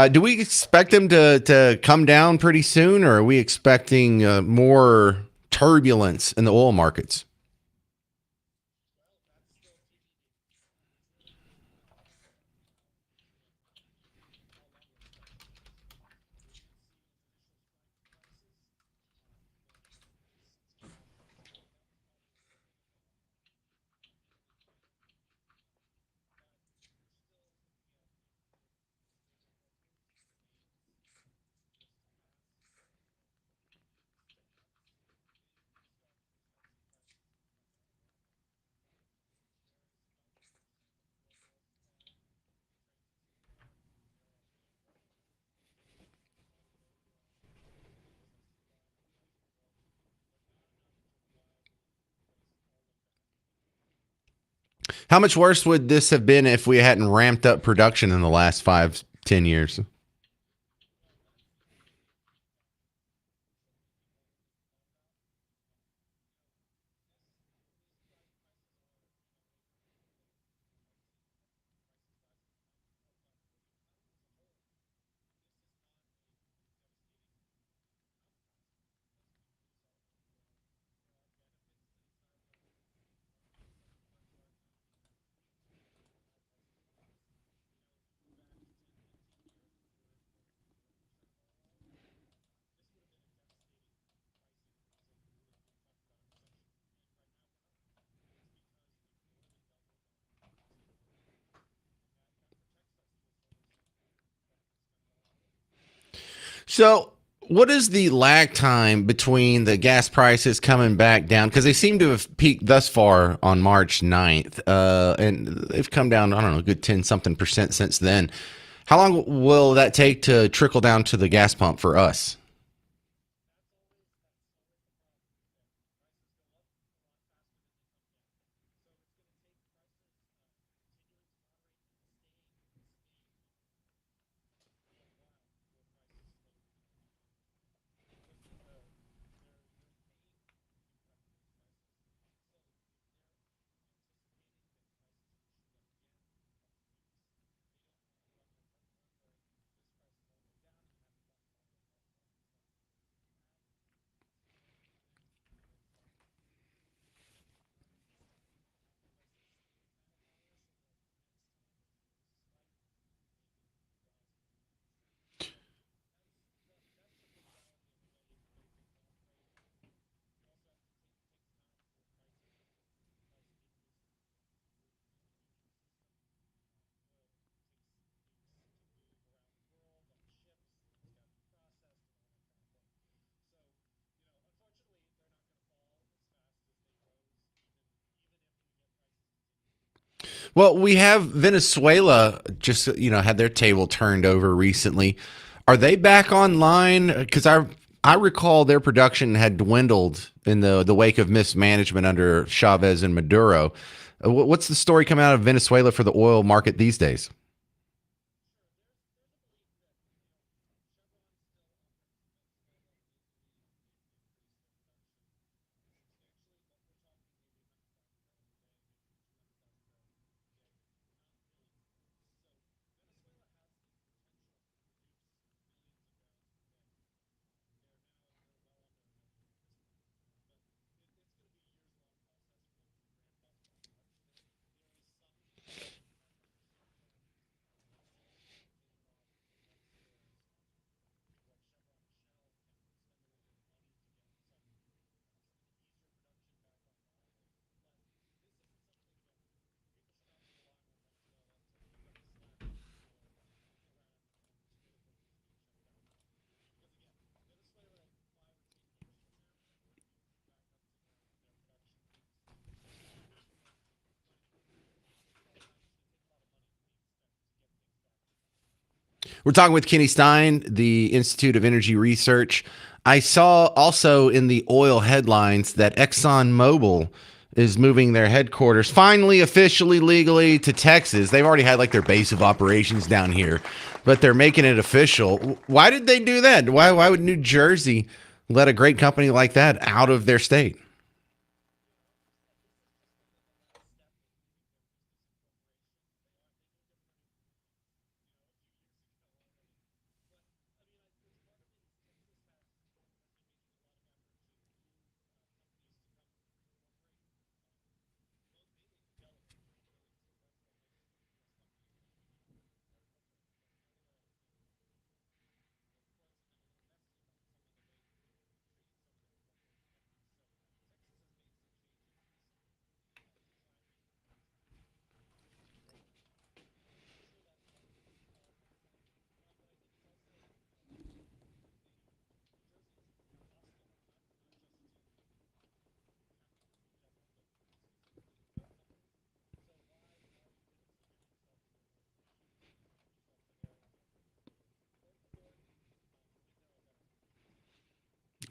Do we expect them to come down pretty soon, or are we expecting more turbulence in the oil markets? How much worse would this have been if we hadn't ramped up production in the last 5-10 years? So what is the lag time between the gas prices coming back down? Because they seem to have peaked thus far on March 9th, and they've come down, I don't know, a good 10-something% since then. How long will that take to trickle down to the gas pump for us? Well, we have Venezuela just, had their table turned over recently. Are they back online? Because I recall their production had dwindled in the wake of mismanagement under Chavez and Maduro. What's the story coming out of Venezuela for the oil market these days? We're talking with Kenny Stein, the Institute of Energy Research. I saw also in the oil headlines that ExxonMobil is moving their headquarters finally, officially, legally to Texas. They've already had like their base of operations down here, but they're making it official. Why did they do that? Why would New Jersey let a great company like that out of their state?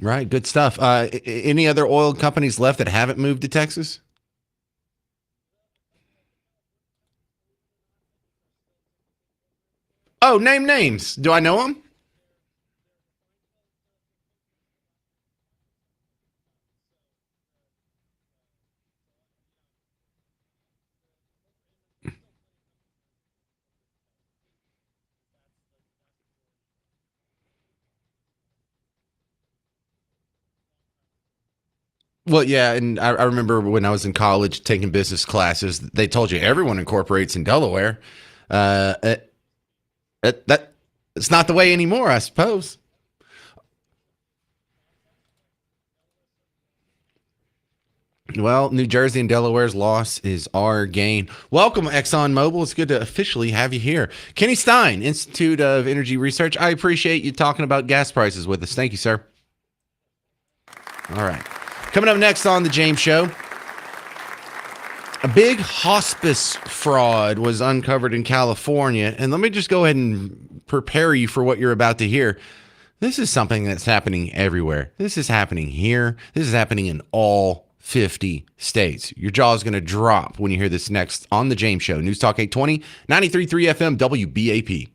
Right, good stuff. Any other oil companies left that haven't moved to Texas? Oh, name names. Do I know them? Well, yeah, and I remember when I was in college taking business classes, they told you everyone incorporates in Delaware. Uh, that it's not the way anymore, I suppose. Well, New Jersey and Delaware's loss is our gain. Welcome, ExxonMobil. It's good to officially have you here. Kenny Stein, Institute of Energy Research. I appreciate you talking about gas prices with us. Thank you, sir. All right. Coming up next on The James Show, a big hospice fraud was uncovered in California. And let me just go ahead and prepare you for what you're about to hear. This is something that's happening everywhere. This is happening here. This is happening in all 50 states. Your jaw is going to drop when you hear this next on The James Show. News Talk 820, 93.3 FM, WBAP.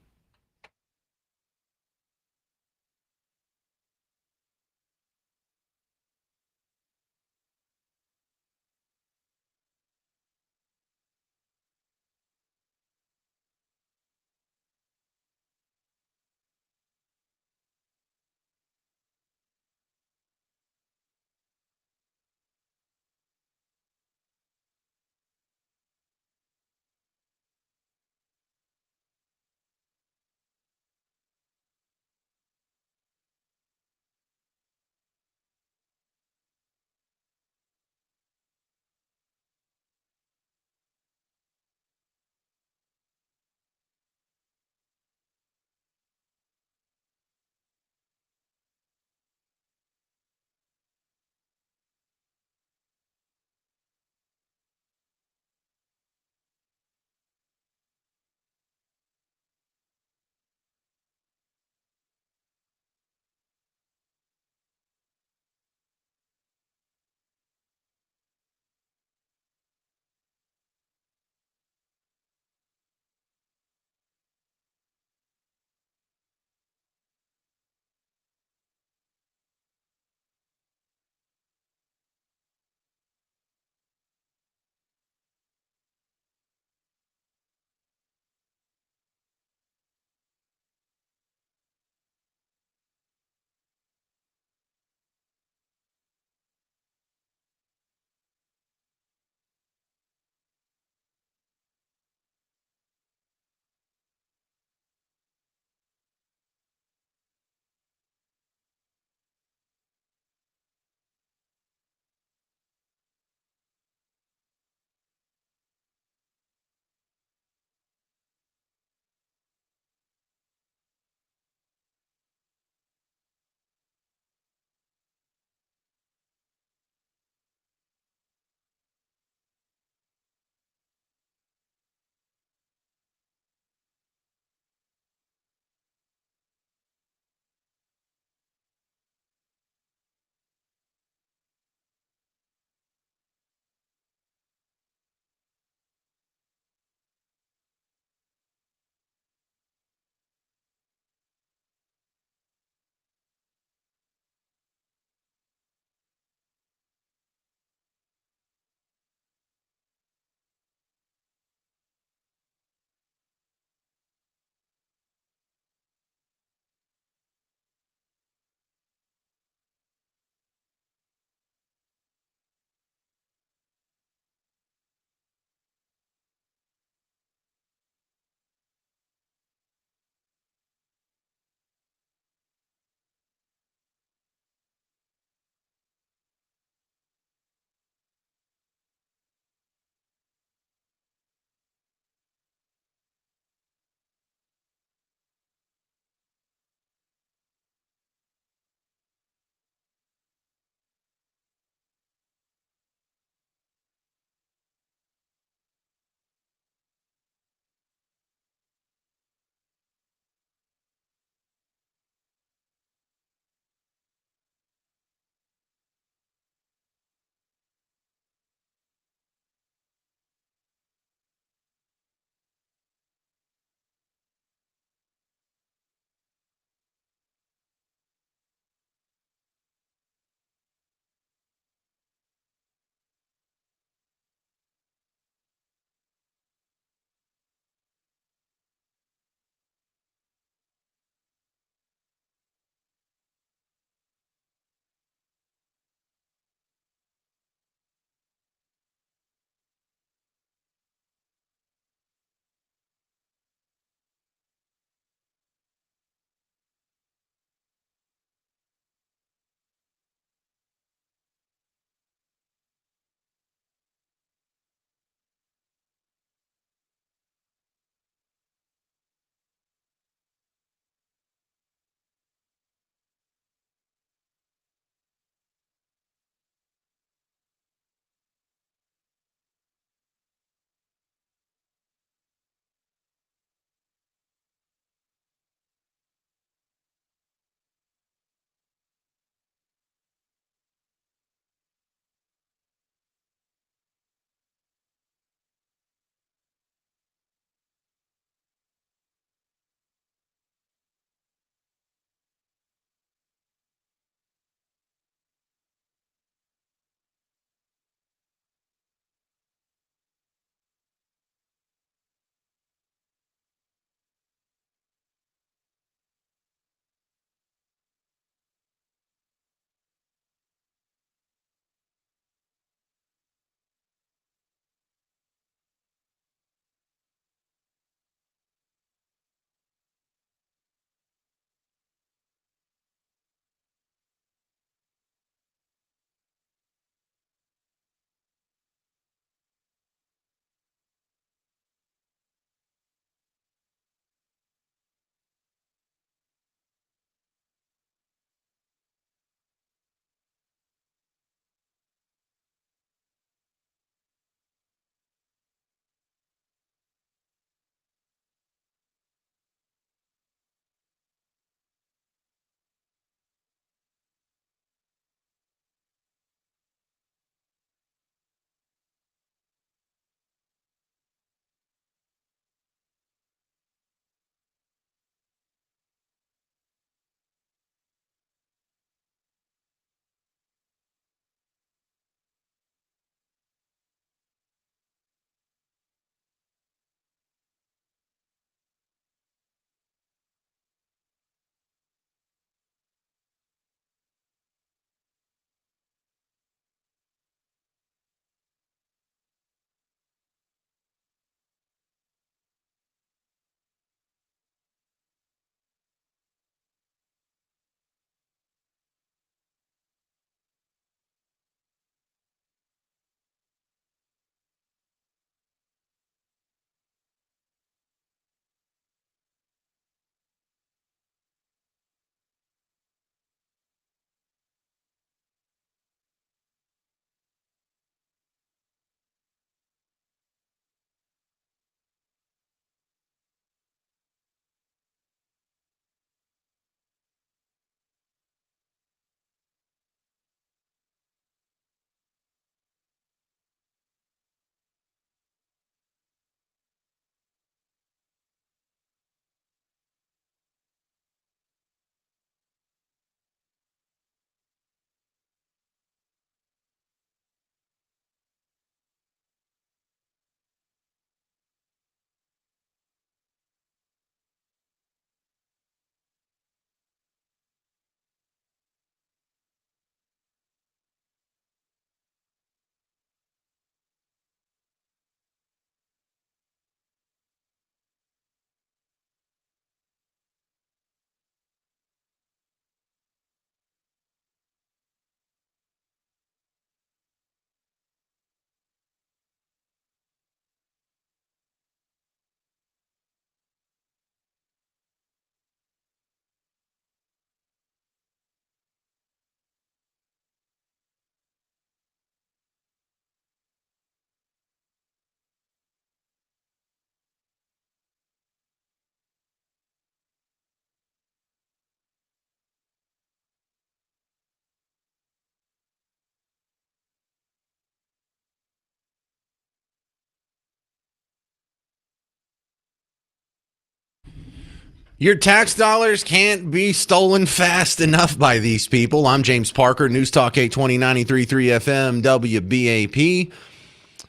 Your tax dollars can't be stolen fast enough by these people. I'm James Parker, News Talk 820 93.3 FM, WBAP.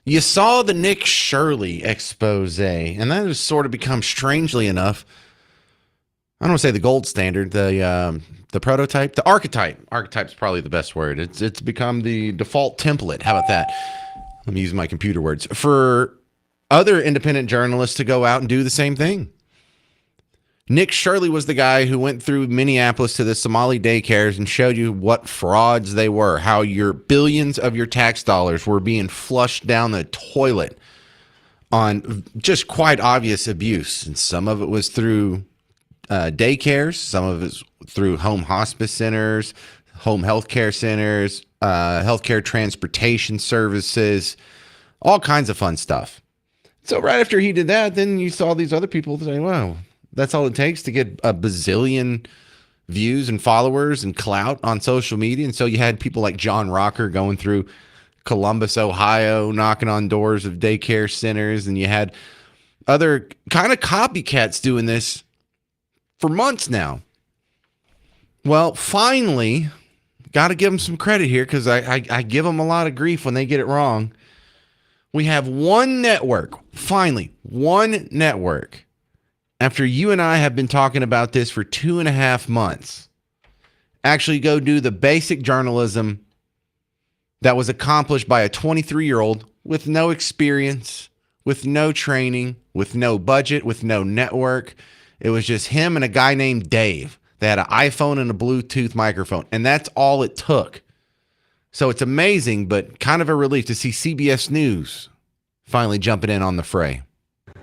You saw the Nick Shirley expose, and that has sort of become, strangely enough, I don't want to say the gold standard, the prototype, the archetype. Archetype's probably the best word. It's become the default template. How about that? Let me use my computer words. For other independent journalists to go out and do the same thing. Nick Shirley was the guy who went through Minneapolis to the Somali daycares and showed you what frauds they were, how your billions of your tax dollars were being flushed down the toilet on just quite obvious abuse. And some of it was through daycares, some of it's through home hospice centers, home health care centers, healthcare transportation services, all kinds of fun stuff. So right after he did that, then you saw these other people saying, wow, that's all it takes to get a bazillion views and followers and clout on social media. And so you had people like John Rocker going through Columbus, Ohio, knocking on doors of daycare centers. And you had other kind of copycats doing this for months now. Well, finally, got to give them some credit here because I give them a lot of grief when they get it wrong. We have one network, finally, one network. After you and I have been talking about this for 2.5 months, actually go do the basic journalism that was accomplished by a 23-year-old with no experience, with no training, with no budget, with no network. It was just him and a guy named Dave. They had an iPhone and a Bluetooth microphone, and that's all it took. So it's amazing, but kind of a relief to see CBS News finally jumping in on the fray.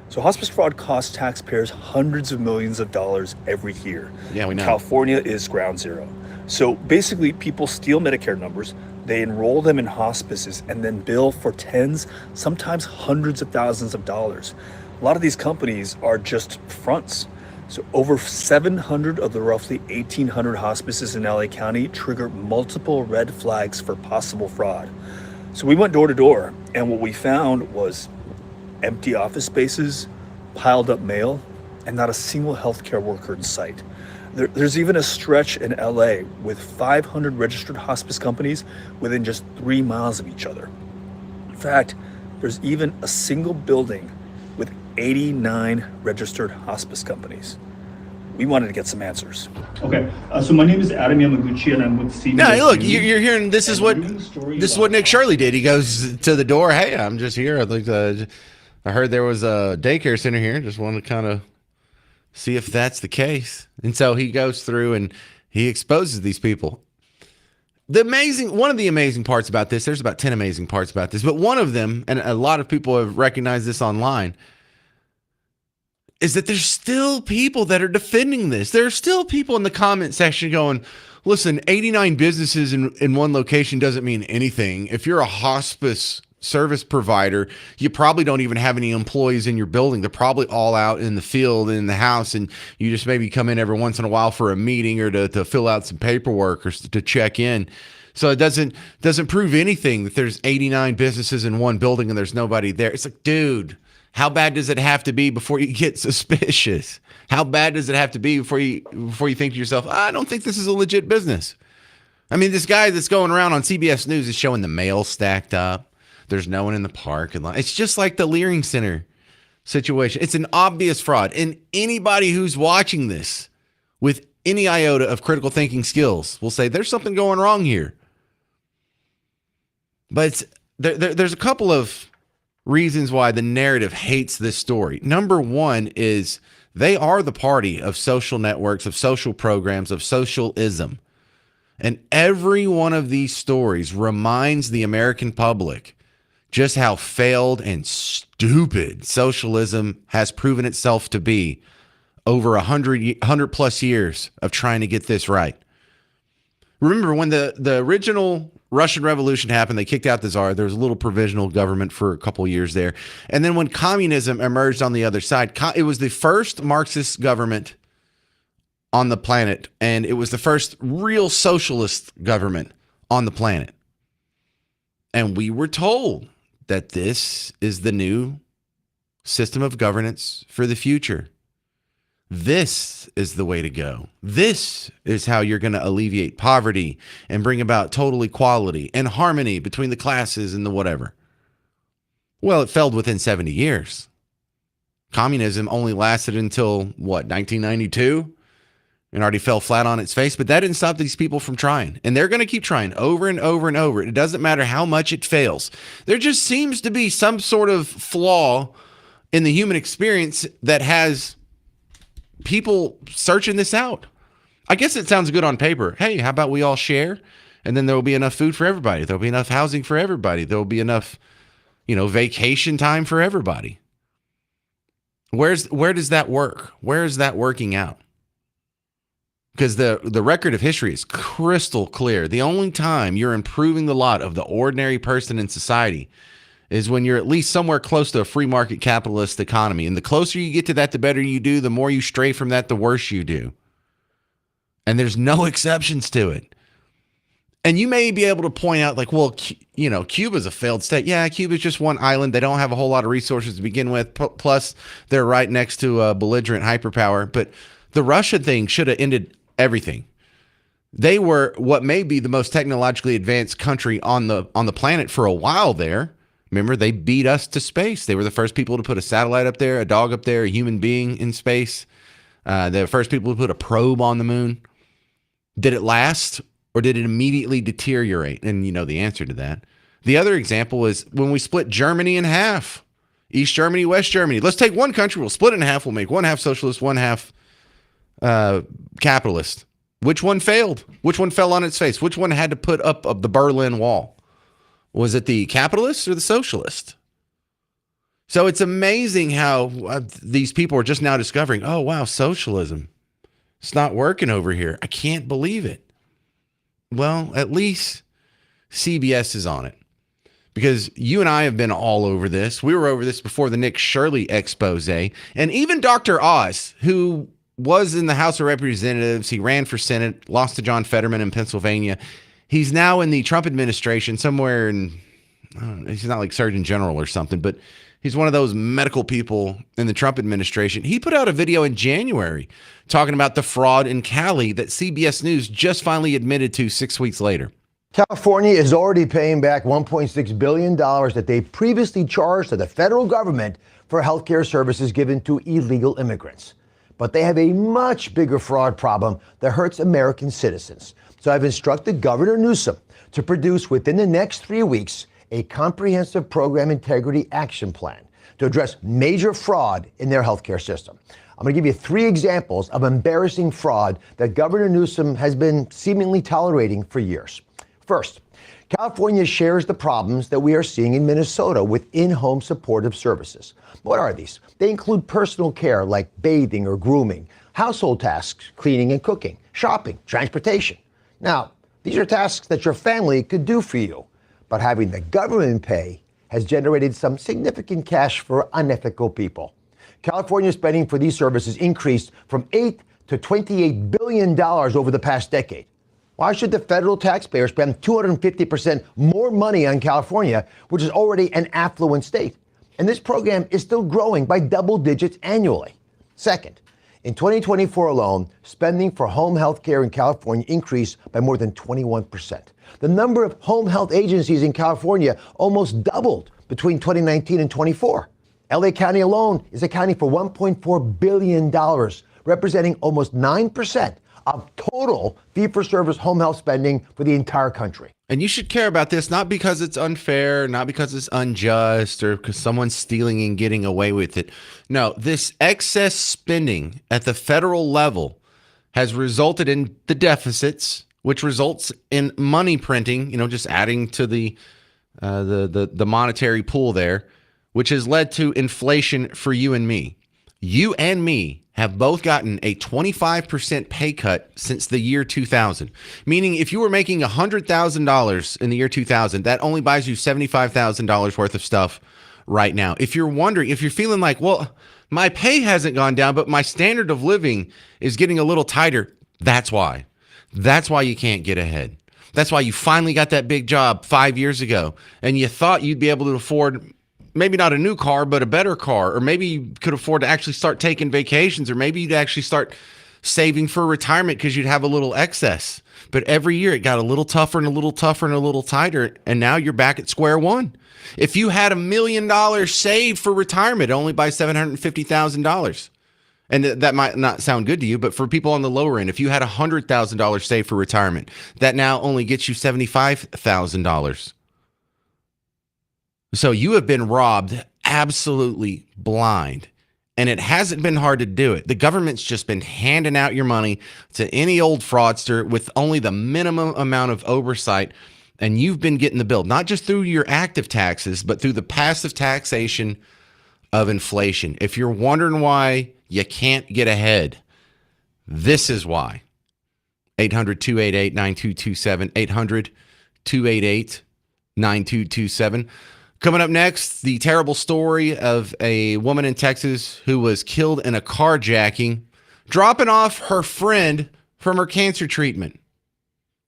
So hospice fraud costs taxpayers hundreds of millions of dollars every year. Yeah, we know. California is ground zero. So basically, people steal Medicare numbers, they enroll them in hospices, and then bill for tens, sometimes hundreds of thousands of dollars. A lot of these companies are just fronts. So over 700 of the roughly 1,800 hospices in LA County trigger multiple red flags for possible fraud. So we went door to door, and what we found was empty office spaces, piled up mail, and not a single healthcare worker in sight. There's even a stretch in LA with 500 registered hospice companies within just 3 miles of each other. In fact, there's even a single building with 89 registered hospice companies. We wanted to get some answers. Okay, so my name is Adam Yamaguchi, and I'm with CBS. No, look, you're hearing this is what Nick Shirley did. He goes to the door. Hey, I'm just here. I'd like to. I heard there was a daycare center here. Just wanted to kind of see if that's the case. And so he goes through and he exposes these people. One of the amazing parts about this, there's about 10 amazing parts about this, but one of them, and a lot of people have recognized this online, is that there's still people that are defending this. There are still people in the comment section going, listen, 89 businesses in one location doesn't mean anything. If you're a hospice service provider, you probably don't even have any employees in your building. They're probably all out in the field, in the house, and you just maybe come in every once in a while for a meeting or to fill out some paperwork or to check in. So it doesn't prove anything that there's 89 businesses in one building and there's nobody there. It's like, dude, how bad does it have to be before you get suspicious? How bad does it have to be before you think to yourself, I don't think this is a legit business? I mean, this guy that's going around on CBS News is showing the mail stacked up. There's no one in the parking lot. It's just like the Leering Center situation. It's an obvious fraud. And anybody who's watching this with any iota of critical thinking skills will say there's something going wrong here. But there's a couple of reasons why the narrative hates this story. Number one is they are the party of social networks, of social programs, of socialism. And every one of these stories reminds the American public just how failed and stupid socialism has proven itself to be over 100 plus years of trying to get this right. Remember when the original Russian Revolution happened, they kicked out the Tsar. There was a little provisional government for a couple years there. And then when communism emerged on the other side, it was the first Marxist government on the planet. And it was the first real socialist government on the planet. And we were told that this is the new system of governance for the future. This is the way to go. This is how you're going to alleviate poverty and bring about total equality and harmony between the classes and the whatever. Well, it failed within 70 years. Communism only lasted until, 1992? And already fell flat on its face. But that didn't stop these people from trying. And they're going to keep trying over and over and over. It doesn't matter how much it fails. There just seems to be some sort of flaw in the human experience that has people searching this out. I guess it sounds good on paper. Hey, how about we all share? And then there will be enough food for everybody. There'll be enough housing for everybody. There'll be enough, vacation time for everybody. Where does that work? Where is that working out? Because the record of history is crystal clear. The only time you're improving the lot of the ordinary person in society is when you're at least somewhere close to a free market capitalist economy. And the closer you get to that, the better you do. The more you stray from that, the worse you do. And there's no exceptions to it. And you may be able to point out Cuba's a failed state. Yeah, Cuba's just one island. They don't have a whole lot of resources to begin with. Plus, they're right next to a belligerent hyperpower. But the Russia thing should have ended everything. They were what may be the most technologically advanced country on the planet for a while there. Remember, they beat us to space. They were the first people to put a satellite up there, a dog up there, a human being in space. They're the first people to put a probe on the moon. Did it last, or did it immediately deteriorate? And you know the answer to that. The other example is when we split Germany in half. East Germany, West Germany. Let's take one country, we'll split it in half, we'll make one half socialist, one half capitalist. Which one failed? Which one fell on its face? Which one had to put up of the Berlin Wall? Was it the capitalist or the socialist? So it's amazing how these people are just now discovering, oh, wow, socialism. It's not working over here. I can't believe it. Well, at least CBS is on it. Because you and I have been all over this. We were over this before the Nick Shirley expose. And even Dr. Oz, who was in the House of Representatives, he ran for Senate, lost to John Fetterman in Pennsylvania. He's now in the Trump administration somewhere in, he's not like Surgeon General or something, but he's one of those medical people in the Trump administration. He put out a video in January talking about the fraud in Cali that CBS News just finally admitted to 6 weeks later. California is already paying back $1.6 billion that they previously charged to the federal government for healthcare services given to illegal immigrants. But they have a much bigger fraud problem that hurts American citizens. So I've instructed Governor Newsom to produce within the next 3 weeks a comprehensive program integrity action plan to address major fraud in their healthcare system. I'm going to give you 3 examples of embarrassing fraud that Governor Newsom has been seemingly tolerating for years. First, California shares the problems that we are seeing in Minnesota with in-home supportive services. What are these? They include personal care like bathing or grooming, household tasks, cleaning and cooking, shopping, transportation. Now, these are tasks that your family could do for you, but having the government pay has generated some significant cash for unethical people. California's spending for these services increased from $8 to $28 billion over the past decade. Why should the federal taxpayer spend 250% more money on California, which is already an affluent state? And this program is still growing by double digits annually. Second, in 2024 alone, spending for home health care in California increased by more than 21%. The number of home health agencies in California almost doubled between 2019 and 24. LA County alone is accounting for $1.4 billion, representing almost 9% of total fee-for-service home health spending for the entire country. And you should care about this, not because it's unfair, not because it's unjust, or because someone's stealing and getting away with it. No, this excess spending at the federal level has resulted in the deficits, which results in money printing, just adding to the monetary pool there, which has led to inflation for you and me. You and me have both gotten a 25% pay cut since the year 2000. Meaning if you were making $100,000 in the year 2000, that only buys you $75,000 worth of stuff right now. If you're wondering, if you're feeling like, well, my pay hasn't gone down, but my standard of living is getting a little tighter, that's why. That's why you can't get ahead. That's why you finally got that big job 5 years ago and you thought you'd be able to afford maybe not a new car, but a better car, or maybe you could afford to actually start taking vacations, or maybe you'd actually start saving for retirement because you'd have a little excess. But every year it got a little tougher and a little tougher and a little tighter, and now you're back at square one. If you had $1 million saved for retirement, only by $750,000, and that might not sound good to you, but for people on the lower end, if you had $100,000 saved for retirement, that now only gets you $75,000. So you have been robbed absolutely blind, and it hasn't been hard to do it. The government's just been handing out your money to any old fraudster with only the minimum amount of oversight, and you've been getting the bill, not just through your active taxes, but through the passive taxation of inflation. If you're wondering why you can't get ahead, this is why. 800-288-9227, 800-288-9227. Coming up next, the terrible story of a woman in Texas who was killed in a carjacking, dropping off her friend from her cancer treatment.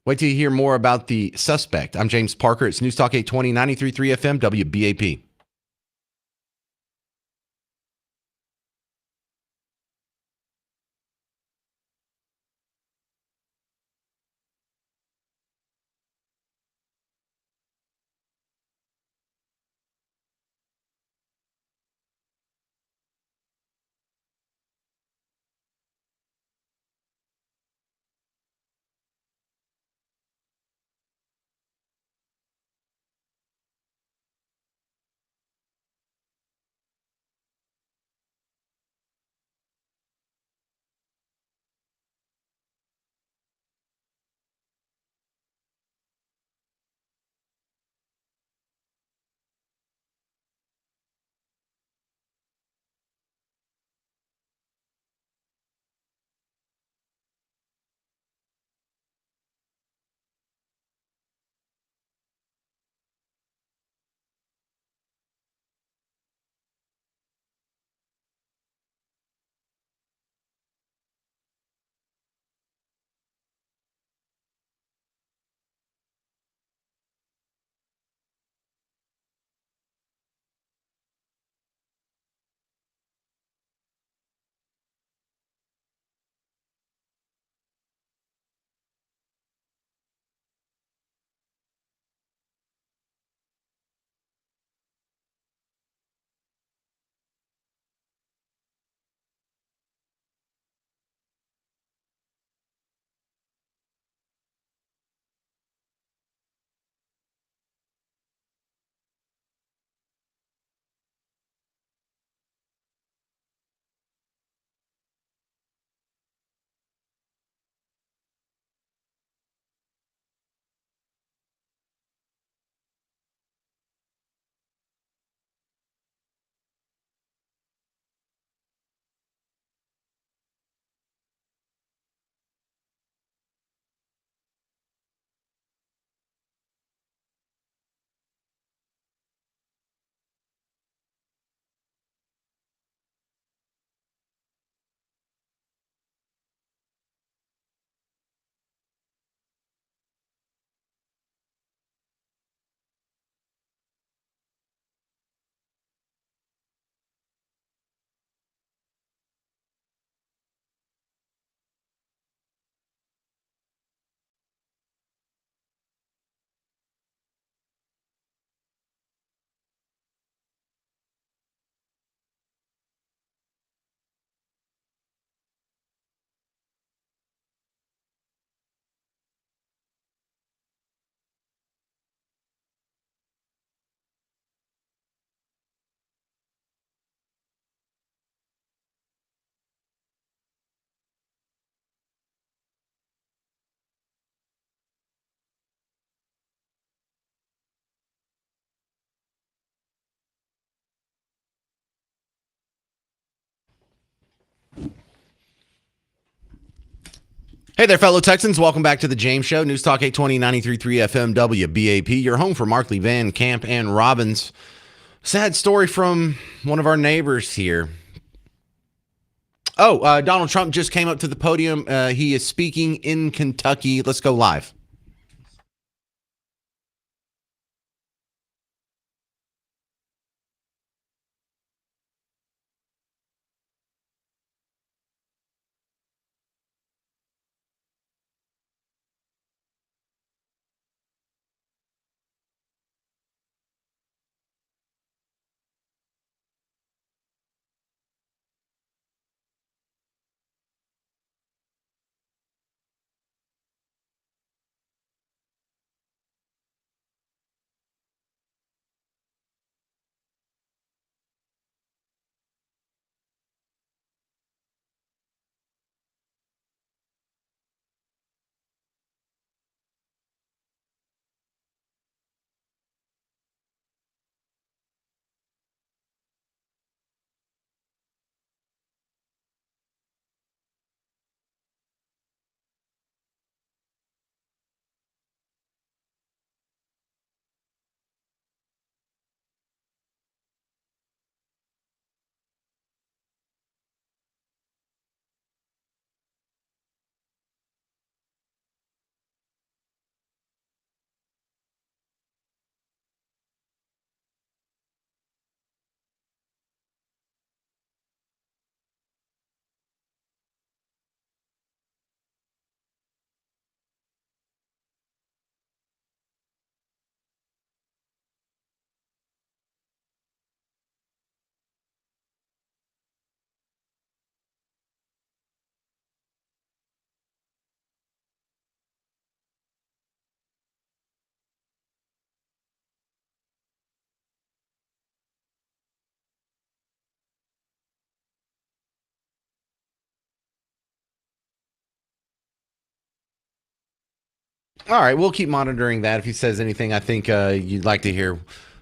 Wait till you hear more about the suspect. I'm James Parker. It's News Talk 820, 93.3 FM, WBAP. Hey there, fellow Texans. Welcome back to the James Show. News Talk 820, 93.3 FM, WBAP. Your home for Markley, Van Camp, and Robbins. Sad story from one of our neighbors here. Donald Trump just came up to the podium. He is speaking in Kentucky. Let's go live. All right, we'll keep monitoring that. If he says anything I think you'd like to hear,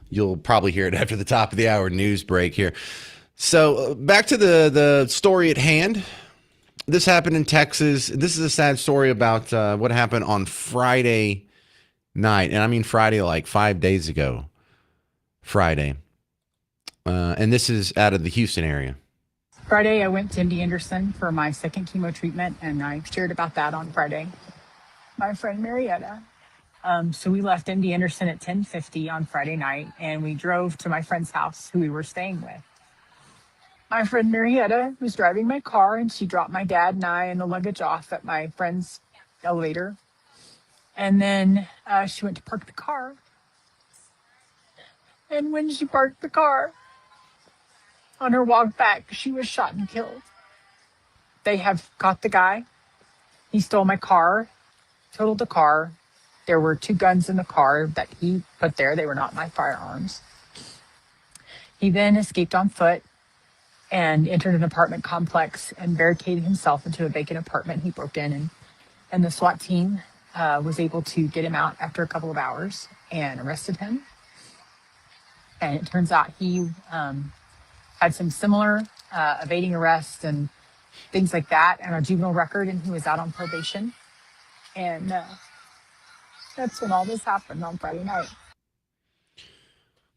you'll probably hear it after the top of the hour news break here. So back to the story at hand. This happened in Texas. This is a sad story about what happened on Friday night. And I mean Friday like 5 days ago. Friday. And this is out of the Houston area. Friday, I went to MD Anderson for my second chemo treatment, and I shared about that on Friday. My friend Marietta. So we left MD Anderson at 10:50 on Friday night, and we drove to my friend's house who we were staying with. My friend Marietta was driving my car, and she dropped my dad and I and the luggage off at my friend's elevator. And then she went to park the car. And when she parked the car, on her walk back, she was shot and killed. They have caught the guy. He stole my car, totaled the car. There were 2 guns in the car that he put there. They were not my firearms. He then escaped on foot and entered an apartment complex and barricaded himself into a vacant apartment he broke in. And the SWAT team was able to get him out after a couple of hours and arrested him. And it turns out he had some similar evading arrest and things like that and a juvenile record, and he was out on probation. And that's when all this happened on Friday night.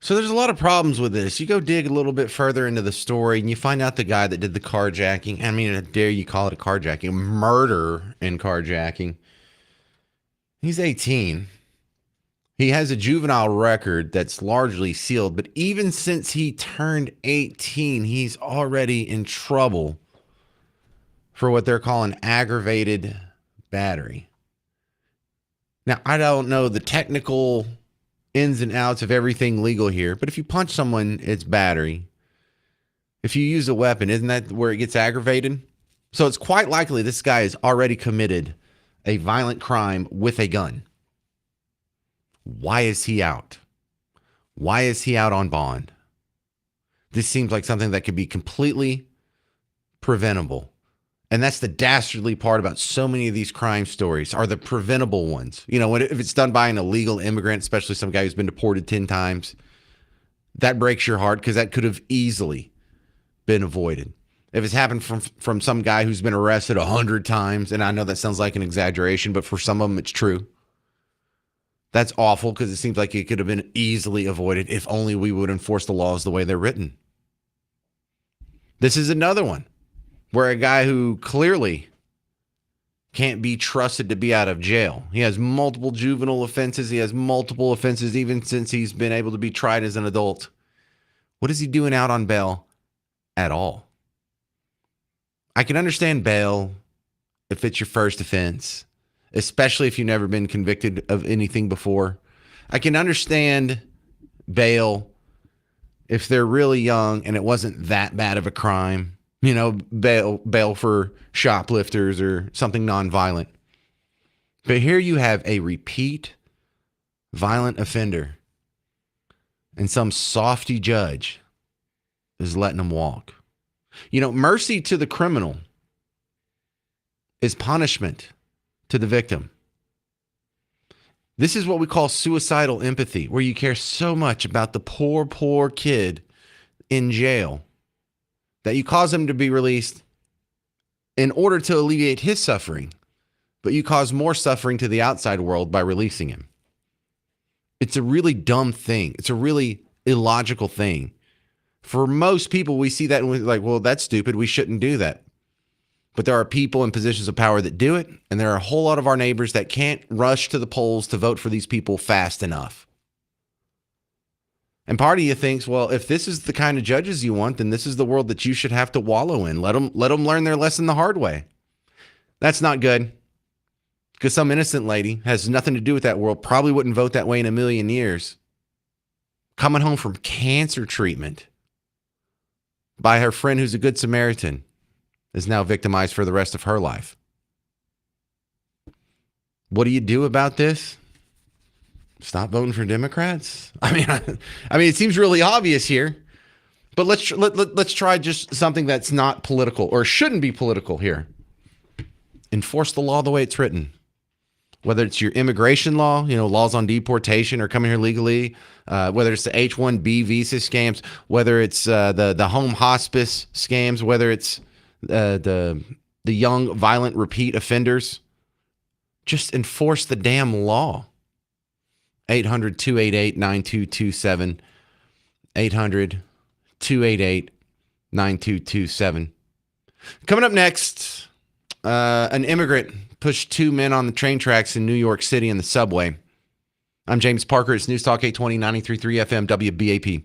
So there's a lot of problems with this. You go dig a little bit further into the story and you find out the guy that did the carjacking. I mean, how dare you call it a carjacking, murder and carjacking. He's 18. He has a juvenile record that's largely sealed, but even since he turned 18, he's already in trouble for what they're calling aggravated battery. Now, I don't know the technical ins and outs of everything legal here, but if you punch someone, it's battery. If you use a weapon, isn't that where it gets aggravated? So it's quite likely this guy has already committed a violent crime with a gun. Why is he out? Why is he out on bond? This seems like something that could be completely preventable. And that's the dastardly part about so many of these crime stories are the preventable ones. You know, if it's done by an illegal immigrant, especially some guy who's been deported 10 times, that breaks your heart because that could have easily been avoided. If it's happened from some guy who's been arrested 100 times, and I know that sounds like an exaggeration, but for some of them it's true. That's awful because it seems like it could have been easily avoided if only we would enforce the laws the way they're written. This is another one where a guy who clearly can't be trusted to be out of jail. He has multiple juvenile offenses. He has multiple offenses even since he's been able to be tried as an adult. What is he doing out on bail at all? I can understand bail if it's your first offense, especially if you've never been convicted of anything before. I can understand bail if they're really young and it wasn't that bad of a crime. You know, bail for shoplifters or something nonviolent. But here you have a repeat violent offender and some softy judge is letting them walk. You know, mercy to the criminal is punishment to the victim. This is what we call suicidal empathy, where you care so much about the poor, poor kid in jail that you cause him to be released in order to alleviate his suffering, but you cause more suffering to the outside world by releasing him. It's a really dumb thing. It's a really illogical thing. For most people, we see that and we're like, well, that's stupid. We shouldn't do that. But there are people in positions of power that do it, and there are a whole lot of our neighbors that can't rush to the polls to vote for these people fast enough. And part of you thinks, well, if this is the kind of judges you want, then this is the world that you should have to wallow in. Let them learn their lesson the hard way. That's not good. Because some innocent lady has nothing to do with that world, probably wouldn't vote that way in a million years. Coming home from cancer treatment by her friend who's a good Samaritan is now victimized for the rest of her life. What do you do about this? Stop voting for Democrats? I mean, it seems really obvious here, but let's try just something that's not political or shouldn't be political here. Enforce the law the way it's written. whether it's your immigration law, laws on deportation or coming here legally, whether it's the H-1B visa scams, whether it's the home hospice scams, whether it's the young violent repeat offenders. Just enforce the damn law. 800-288-9227. 800-288-9227. Coming up next, an immigrant pushed two men on the train tracks in New York City in the subway. I'm James Parker. It's News Talk 820, 93.3 FM, WBAP.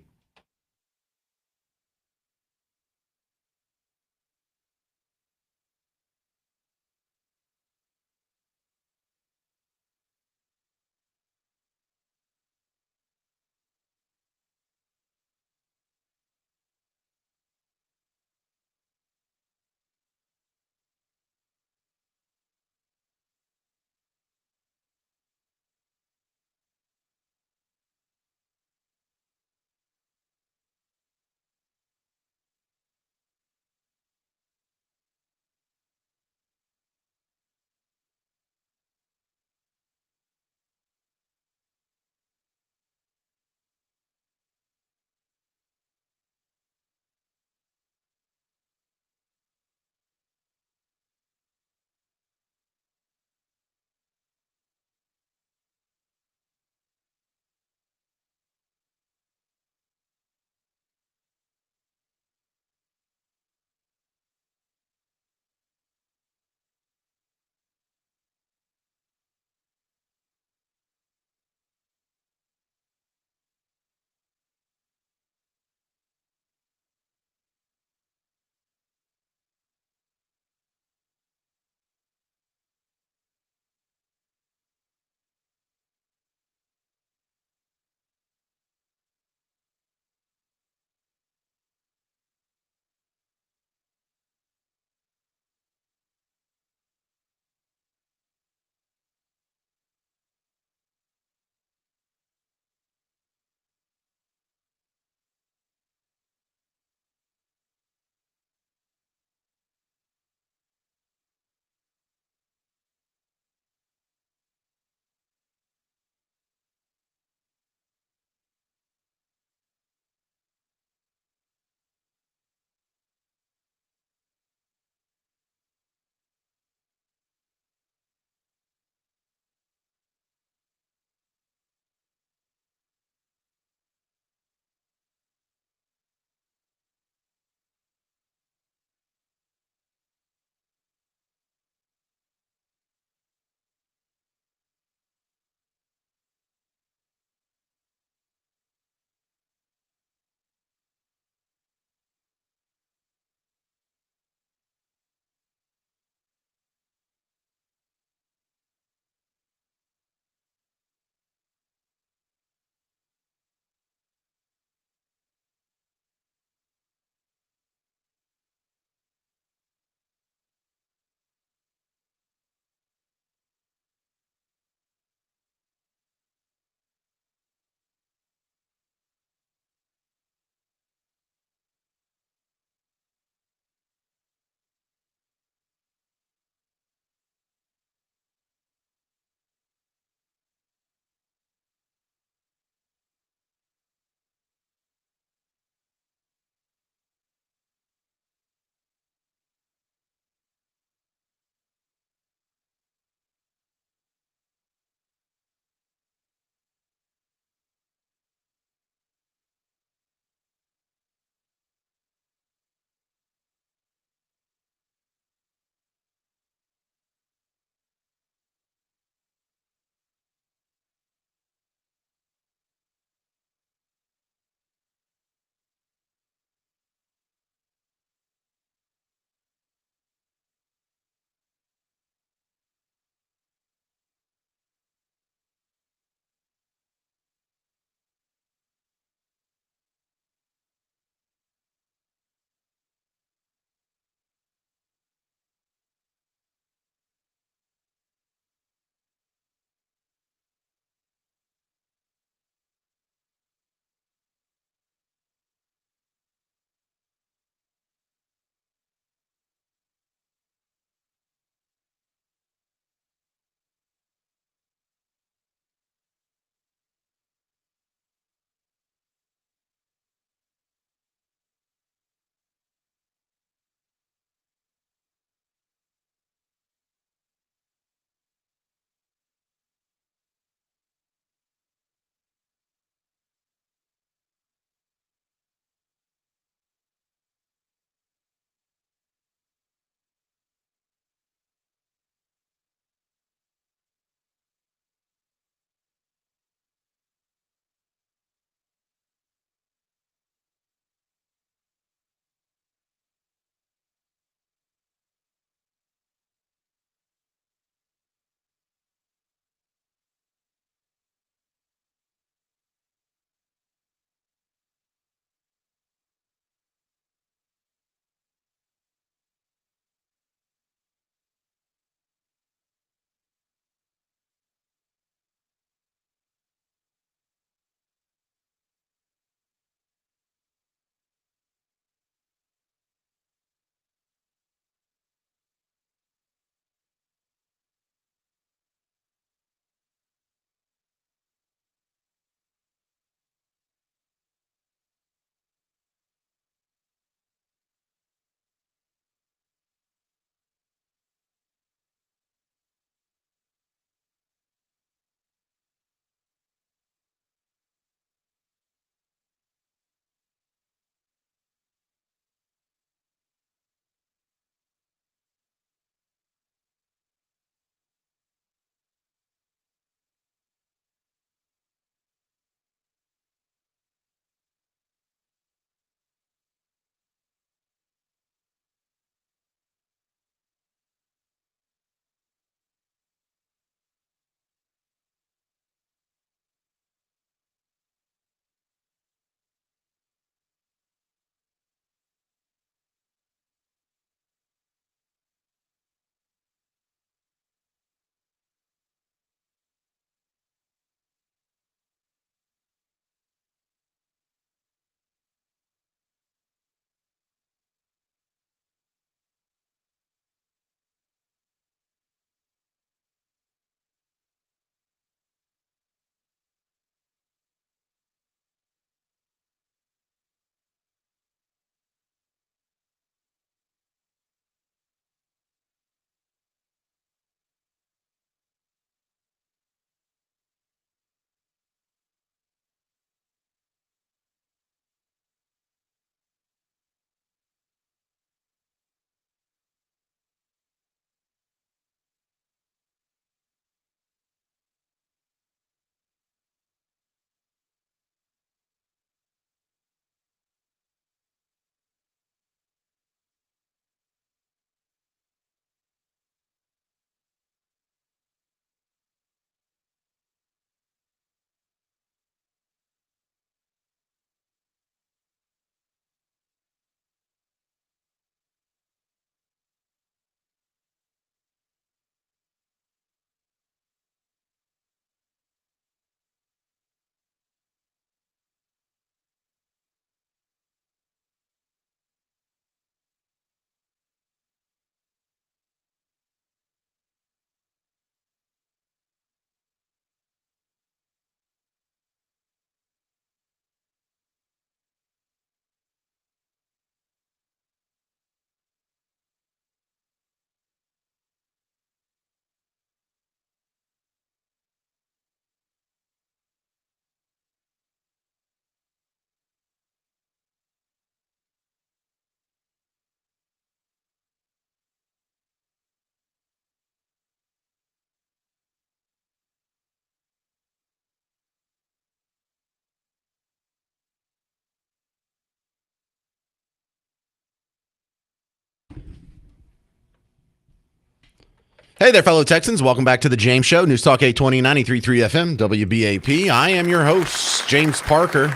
Hey there, fellow Texans. Welcome back to the James Show. News Talk 820, 93.3 FM, WBAP. I am your host, James Parker.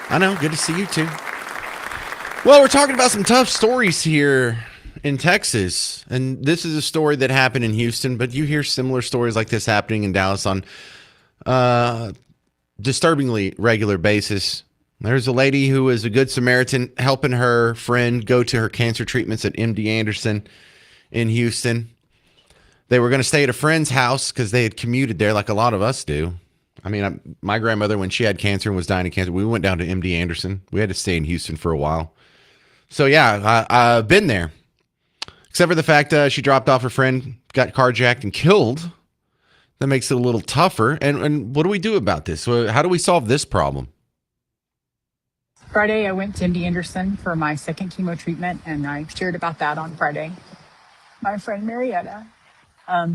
I know, good to see you too. Well, we're talking about some tough stories here in Texas. And this is a story that happened in Houston, but you hear similar stories like this happening in Dallas on disturbingly regular basis. There's a lady who is a good Samaritan helping her friend go to her cancer treatments at MD Anderson in Houston. They were going to stay at a friend's house because they had commuted there like a lot of us do. I mean, my grandmother, when she had cancer and was dying of cancer, we went down to MD Anderson. We had to stay in Houston for a while. So, yeah, I've been there. Except for the fact she dropped off her friend, got carjacked and killed. That makes it a little tougher. And what do we do about this? How do we solve this problem? Friday, I went to MD Anderson for my second chemo treatment, and I shared about that on Friday. My friend Marietta.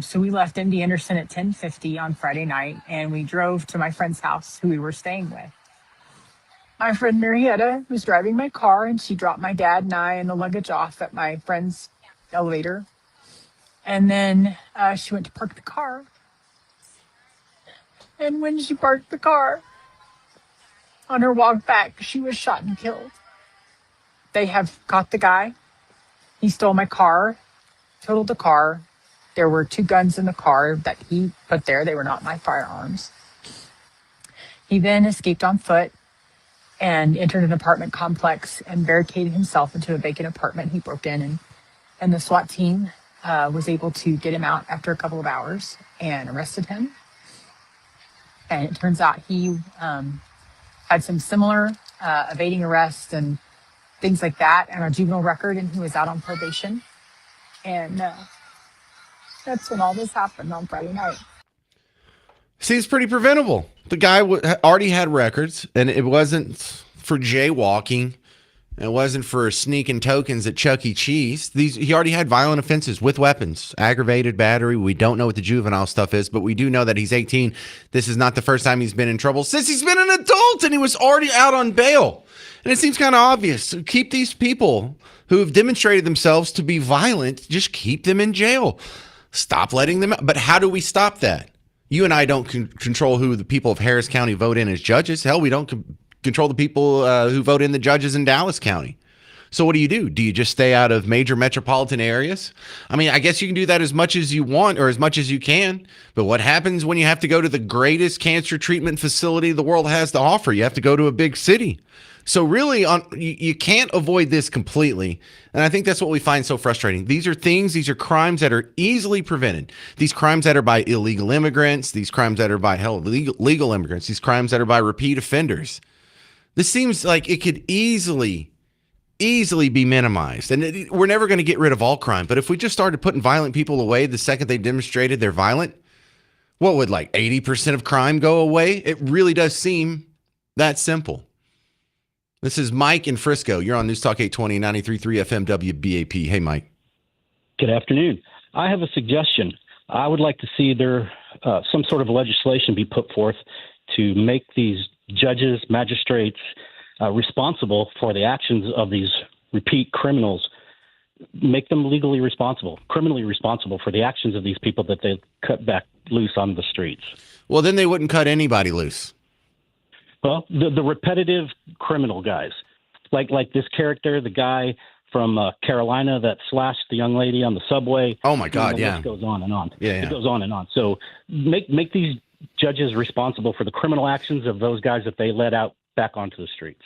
So we left MD Anderson at 10:50 on Friday night, and we drove to my friend's house who we were staying with. My friend Marietta was driving my car, and she dropped my dad and I and the luggage off at my friend's elevator. And then she went to park the car. And when she parked the car, on her walk back, she was shot and killed. They have caught the guy. He stole my car, totaled the car. There were 2 guns in the car that he put there. They were not my firearms. He then escaped on foot and entered an apartment complex and barricaded himself into a vacant apartment. He broke in, and the SWAT team was able to get him out after a couple of hours and arrested him. And it turns out he had some similar evading arrests and things like that on a juvenile record, and he was out on probation. And that's when all this happened on Friday night. Seems pretty preventable. The guy already had records, and it wasn't for jaywalking. It wasn't for sneaking tokens at Chuck E. Cheese. He already had violent offenses with weapons, aggravated battery. We don't know what the juvenile stuff is, but we do know that he's 18. This is not the first time he's been in trouble since he's been an adult, and he was already out on bail. And it seems kind of obvious. So keep these people who have demonstrated themselves to be violent, just keep them in jail. Stop letting them out. But how do we stop that? You and I don't control who the people of Harris County vote in as judges. Hell, we don't control the people who vote in the judges in Dallas County. So what do? Do you just stay out of major metropolitan areas? I mean, I guess you can do that as much as you want or as much as you can. But what happens when you have to go to the greatest cancer treatment facility the world has to offer? You have to go to a big city. So really, you can't avoid this completely. And I think that's what we find so frustrating. These are crimes that are easily prevented. These crimes that are by illegal immigrants, these crimes that are by legal immigrants, these crimes that are by repeat offenders. This seems like it could easily be minimized. And we're never going to get rid of all crime. But if we just started putting violent people away the second they demonstrated they're violent, what would 80% of crime go away? It really does seem that simple. This is Mike in Frisco. You're on News Talk 820, 93.3 FM WBAP. Hey, Mike. Good afternoon. I have a suggestion. I would like to see there some sort of legislation be put forth to make these judges, magistrates responsible for the actions of these repeat criminals, make them legally responsible, criminally responsible for the actions of these people that they cut back loose on the streets. Well, then they wouldn't cut anybody loose. Well, the repetitive criminal guys, like this character, the guy from Carolina that slashed the young lady on the subway. Oh my God! The list goes on and on. Yeah. It goes on and on. So make these judges responsible for the criminal actions of those guys that they let out back onto the streets.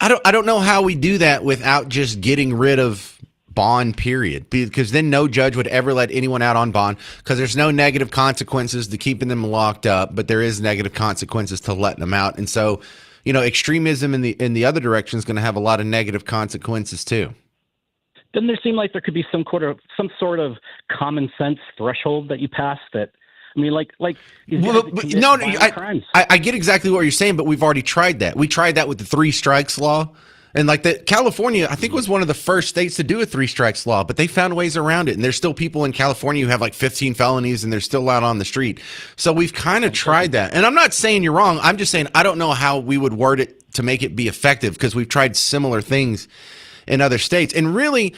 I don't know how we do that without just getting rid of bond, period, because then no judge would ever let anyone out on bond, because there's no negative consequences to keeping them locked up, but there is negative consequences to letting them out. And so, extremism in the other direction is going to have a lot of negative consequences too. Doesn't there seem like there could be some sort of common sense threshold that you pass that? I mean, I get exactly what you're saying, but we've already tried that. We tried that with the 3 strikes law. And California, I think, was one of the first states to do a 3 strikes law, but they found ways around it. And there's still people in California who have 15 felonies and they're still out on the street. So we've kind of tried that. And I'm not saying you're wrong. I'm just saying I don't know how we would word it to make it be effective, because we've tried similar things in other states. And really,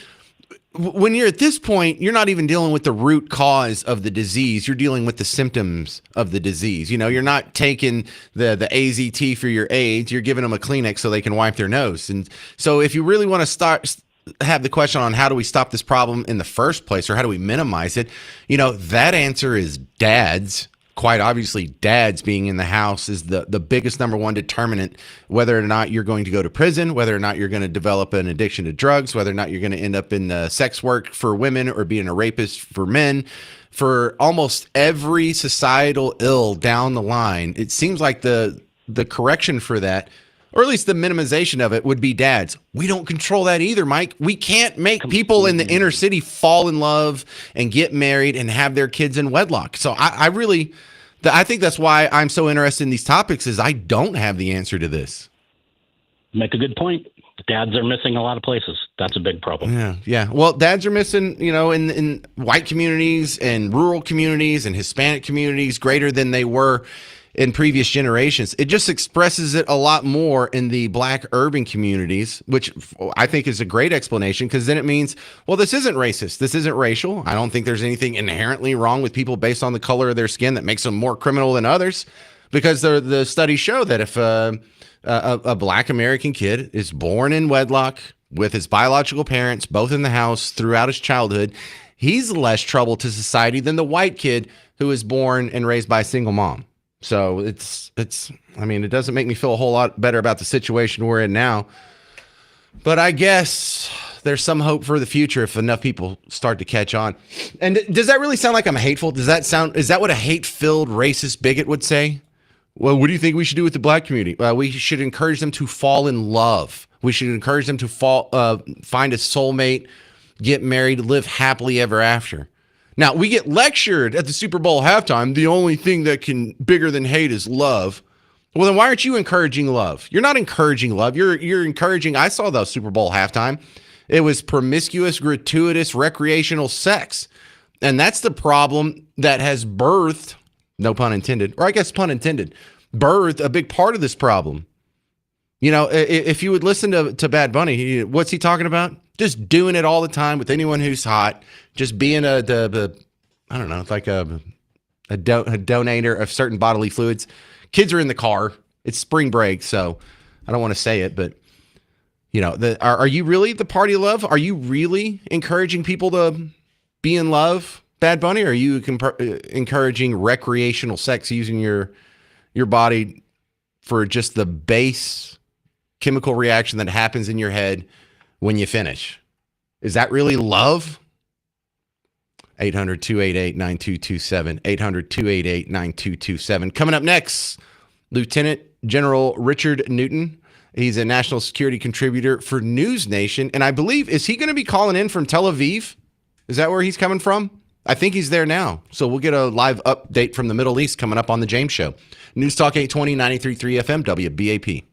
when you're at this point, you're not even dealing with the root cause of the disease. You're dealing with the symptoms of the disease. You know, you're not taking the AZT for your AIDS. You're giving them a Kleenex so they can wipe their nose. And so if you really want to have the question on how do we stop this problem in the first place, or how do we minimize it, you know, that answer is dads. Quite obviously, dads being in the house is the biggest number one determinant whether or not you're going to go to prison, whether or not you're going to develop an addiction to drugs, whether or not you're going to end up in sex work for women or being a rapist for men. For almost every societal ill down the line, it seems like the correction for that, or at least the minimization of it, would be dads. We don't control that either, Mike. We can't make people in the inner city fall in love and get married and have their kids in wedlock. So I think that's why I'm so interested in these topics, is I don't have the answer to this. Make a good point. Dads are missing a lot of places. That's a big problem. Yeah. Well, dads are missing, you know, in white communities and rural communities and Hispanic communities greater than they were in previous generations. It just expresses it a lot more in the black urban communities, which I think is a great explanation, because then it means, well, this isn't racist. This isn't racial. I don't think there's anything inherently wrong with people based on the color of their skin that makes them more criminal than others, because the studies show that if a black American kid is born in wedlock with his biological parents both in the house throughout his childhood, he's less trouble to society than the white kid who is born and raised by a single mom. So it's I mean, it doesn't make me feel a whole lot better about the situation we're in now, but I guess there's some hope for the future if enough people start to catch on. And does that really sound like I'm hateful? Is that what a hate-filled racist bigot would say? Well, what do you think we should do with the black community? We should encourage them to fall in love. We should encourage them to find a soulmate, get married, live happily ever after. Now, we get lectured at the Super Bowl halftime, the only thing that can bigger than hate is love. Well, then why aren't you encouraging love? You're not encouraging love. You're encouraging, I saw the Super Bowl halftime. It was promiscuous, gratuitous, recreational sex. And that's the problem that has birthed, no pun intended, or I guess pun intended, birthed a big part of this problem. You know, if you would listen to Bad Bunny, what's he talking about? Just doing it all the time with anyone who's hot, just being I don't know, like a donator of certain bodily fluids. Kids are in the car. It's spring break, so I don't want to say it, but you know, are you really the party of love? Are you really encouraging people to be in love, Bad Bunny? Or are you encouraging recreational sex, using your body for just the base chemical reaction that happens in your head when you finish? Is that really love? 800-288-9227. 800-288-9227. Coming up next, Lieutenant General Richard Newton. He's a national security contributor for News Nation. And I believe, is he going to be calling in from Tel Aviv? Is that where he's coming from? I think he's there now. So we'll get a live update from the Middle East coming up on The James Show. News Talk 820, 93.3 FM, WBAP.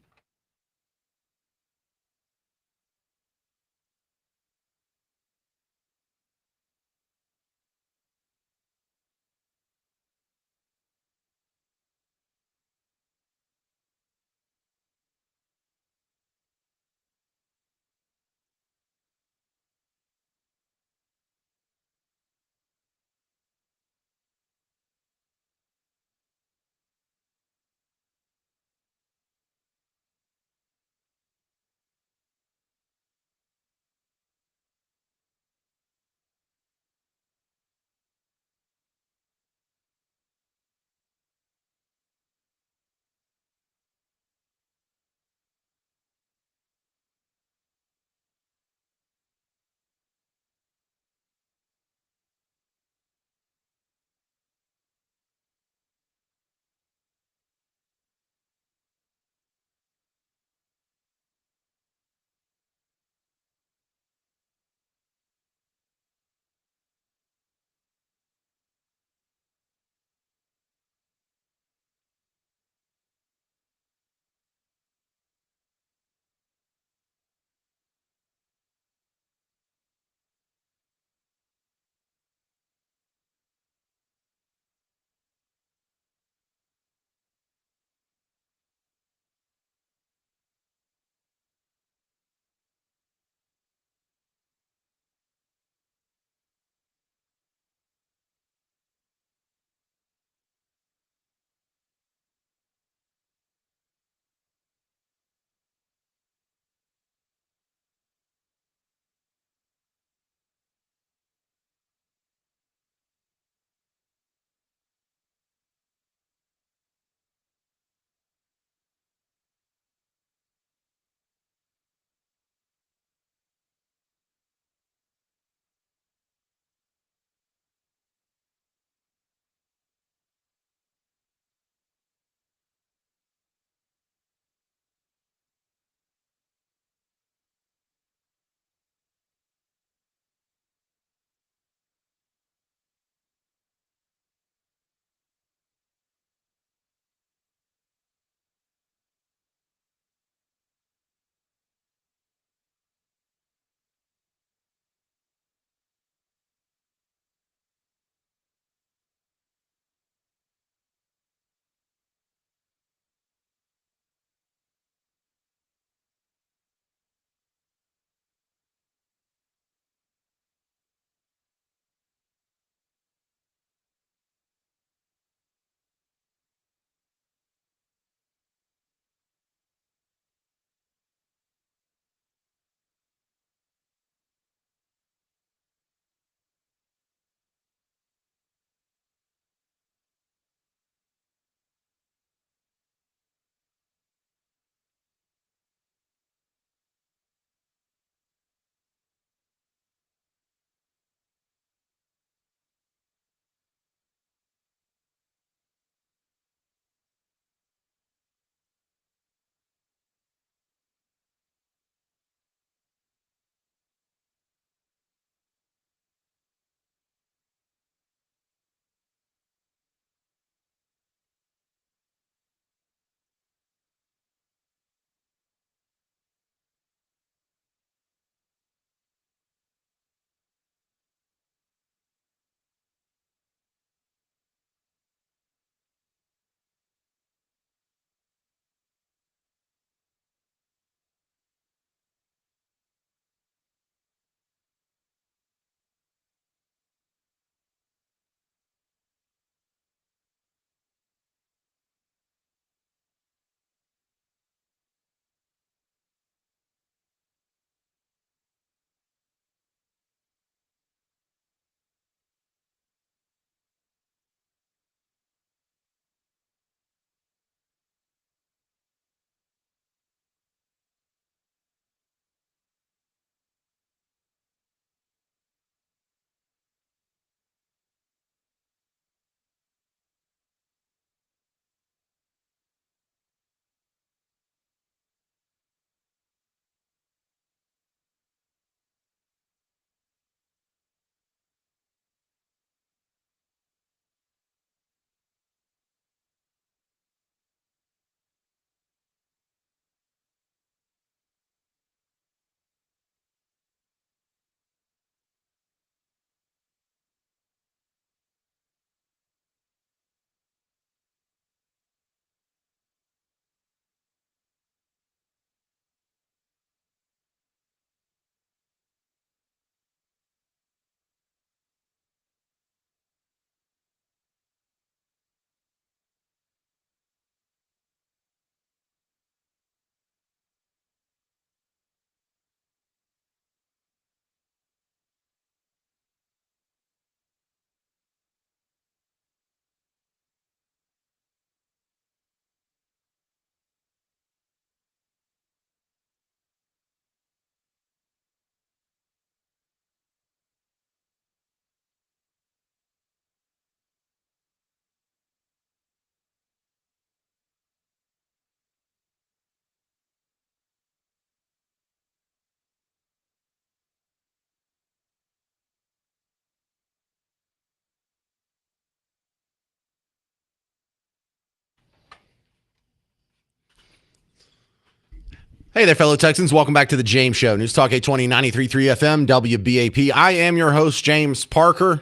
Hey there, fellow Texans. Welcome back to the James Show. News Talk 820 93.3 FM, WBAP. I am your host, James Parker.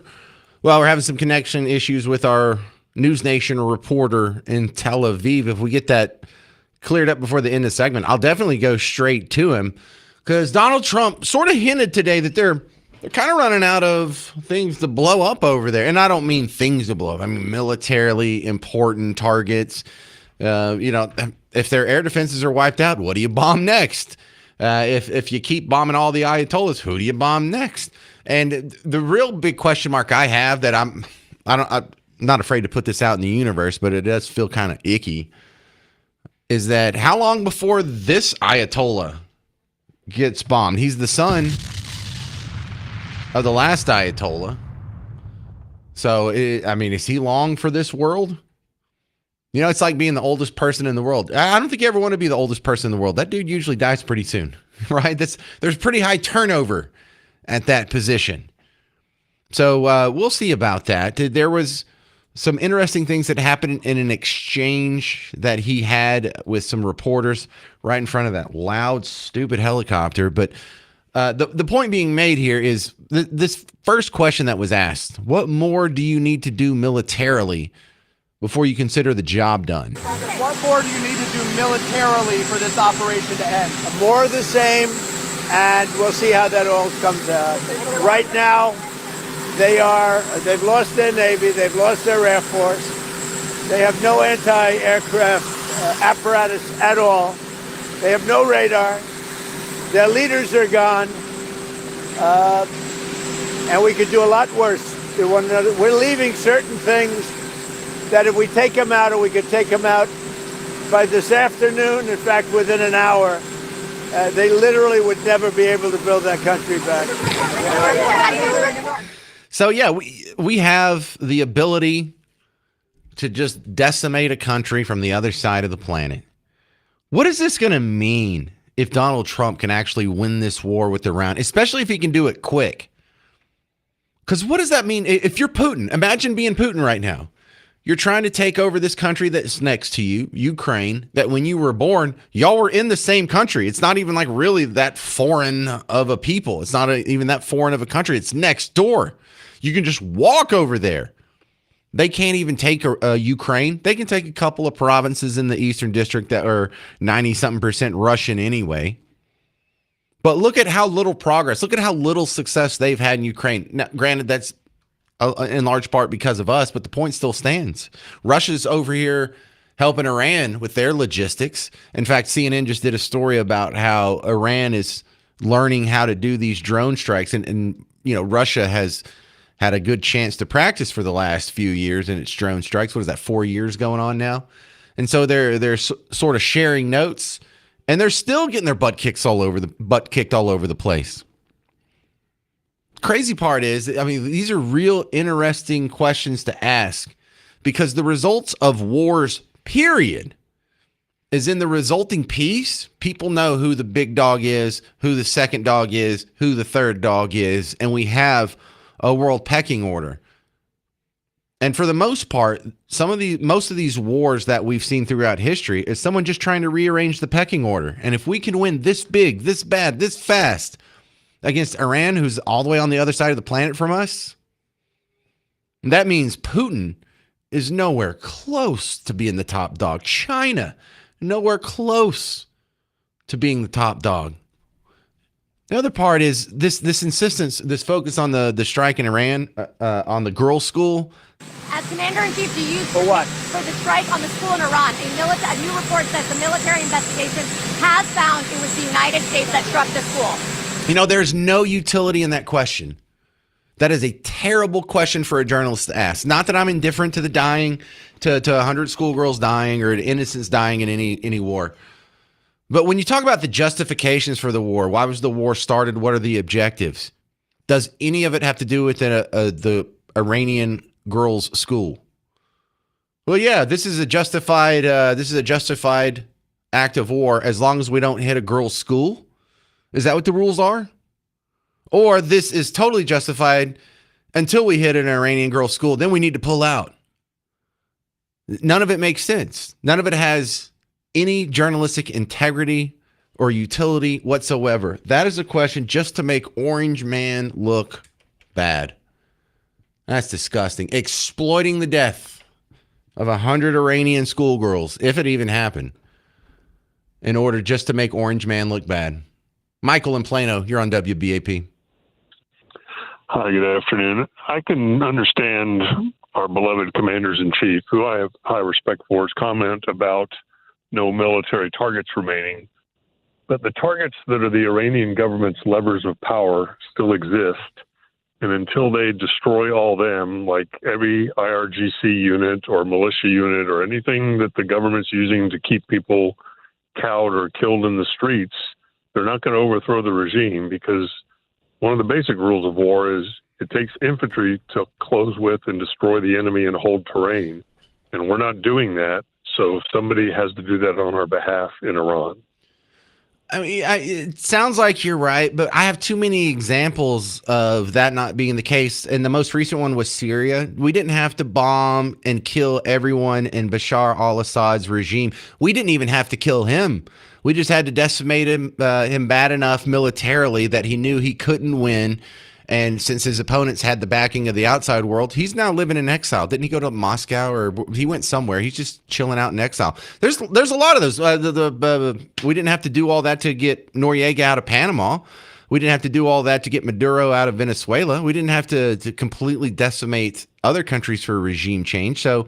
Well, we're having some connection issues with our News Nation reporter in Tel Aviv. If we get that cleared up before the end of the segment, I'll definitely go straight to him, because Donald Trump sort of hinted today that they're kind of running out of things to blow up over there. And I don't mean things to blow up. I mean militarily important targets. If their air defenses are wiped out, what do you bomb next? If you keep bombing all the Ayatollahs, who do you bomb next? And the real big question mark I have that I'm not afraid to put this out in the universe, but it does feel kind of icky, is that how long before this Ayatollah gets bombed? He's the son of the last Ayatollah. So, is he long for this world? It's like being the oldest person in the world. I don't think you ever want to be the oldest person in the world. That dude usually dies pretty soon, right? There's pretty high turnover at that position. So we'll see about that. There was some interesting things that happened in an exchange that he had with some reporters right in front of that loud, stupid helicopter. But the point being made here is this first question that was asked: what more do you need to do militarily before you consider the job done? What more do you need to do militarily for this operation to end? More of the same, and we'll see how that all comes out. Right now, they've lost their Navy, they've lost their Air Force, they have no anti-aircraft apparatus at all, they have no radar, their leaders are gone, and we could do a lot worse to one another. We're leaving certain things that if we take them out, or we could take them out by this afternoon, in fact, within an hour, they literally would never be able to build that country back. So, yeah, we have the ability to just decimate a country from the other side of the planet. What is this going to mean if Donald Trump can actually win this war with Iran, especially if he can do it quick? Because what does that mean if you're Putin? Imagine being Putin right now. You're trying to take over this country that's next to you, Ukraine, that when you were born, y'all were in the same country. It's not even like really that foreign of a people. It's not even that foreign of a country. It's next door. You can just walk over there. They can't even take Ukraine. They can take a couple of provinces in the Eastern District that are 90-something% Russian anyway. But look at how little progress. Look at how little success they've had in Ukraine. Now, granted, that's in large part because of us, but the point still stands. Russia's over here helping Iran with their logistics. In fact, CNN just did a story about how Iran is learning how to do these drone strikes. And Russia has had a good chance to practice for the last few years in its drone strikes. What is that, 4 years going on now? And so they're sort of sharing notes, and they're still getting their butt kicked all over the place. Crazy part is, these are real interesting questions to ask, because the results of wars, period, is in the resulting peace. People know who the big dog is, who the second dog is, who the third dog is, and we have a world pecking order. And for the most part, most of these wars that we've seen throughout history is someone just trying to rearrange the pecking order. And if we can win this big, this bad, this fast against Iran, who's all the way on the other side of the planet from us, that means Putin is nowhere close to being the top dog. China, nowhere close to being the top dog. The other part is this insistence, this focus on the strike in Iran, on the girls' school. As Commander-in-Chief, do you for what? For the strike on the school in Iran? A new report says the military investigation has found it was the United States that struck the school. There's no utility in that question. That is a terrible question for a journalist to ask. Not that I'm indifferent to the dying, to 100 schoolgirls dying or to innocents dying in any war. But when you talk about the justifications for the war, why was the war started? What are the objectives? Does any of it have to do with the Iranian girls' school? Well, yeah, this is a justified act of war as long as we don't hit a girls' school. Is that what the rules are? Or this is totally justified until we hit an Iranian girls' school, then we need to pull out. None of it makes sense. None of it has any journalistic integrity or utility whatsoever. That is a question just to make Orange Man look bad. That's disgusting. Exploiting the death of 100 Iranian schoolgirls, if it even happened, in order just to make Orange Man look bad. Michael in Plano, you're on WBAP. Hi, good afternoon. I can understand our beloved commanders-in-chief, who I have high respect for, his comment about no military targets remaining. But the targets that are the Iranian government's levers of power still exist. And until they destroy all them, like every IRGC unit or militia unit or anything that the government's using to keep people cowed or killed in the streets, they're not going to overthrow the regime, because one of the basic rules of war is it takes infantry to close with and destroy the enemy and hold terrain. And we're not doing that. So somebody has to do that on our behalf in Iran. I mean, it sounds like you're right, but I have too many examples of that not being the case. And the most recent one was Syria. We didn't have to bomb and kill everyone in Bashar al-Assad's regime. We didn't even have to kill him. We just had to decimate him bad enough militarily that he knew he couldn't win. And since his opponents had the backing of the outside world, he's now living in exile. Didn't he go to Moscow, or he went somewhere? He's just chilling out in exile. There's a lot of those. We didn't have to do all that to get Noriega out of Panama. We didn't have to do all that to get Maduro out of Venezuela. We didn't have to completely decimate other countries for regime change. So,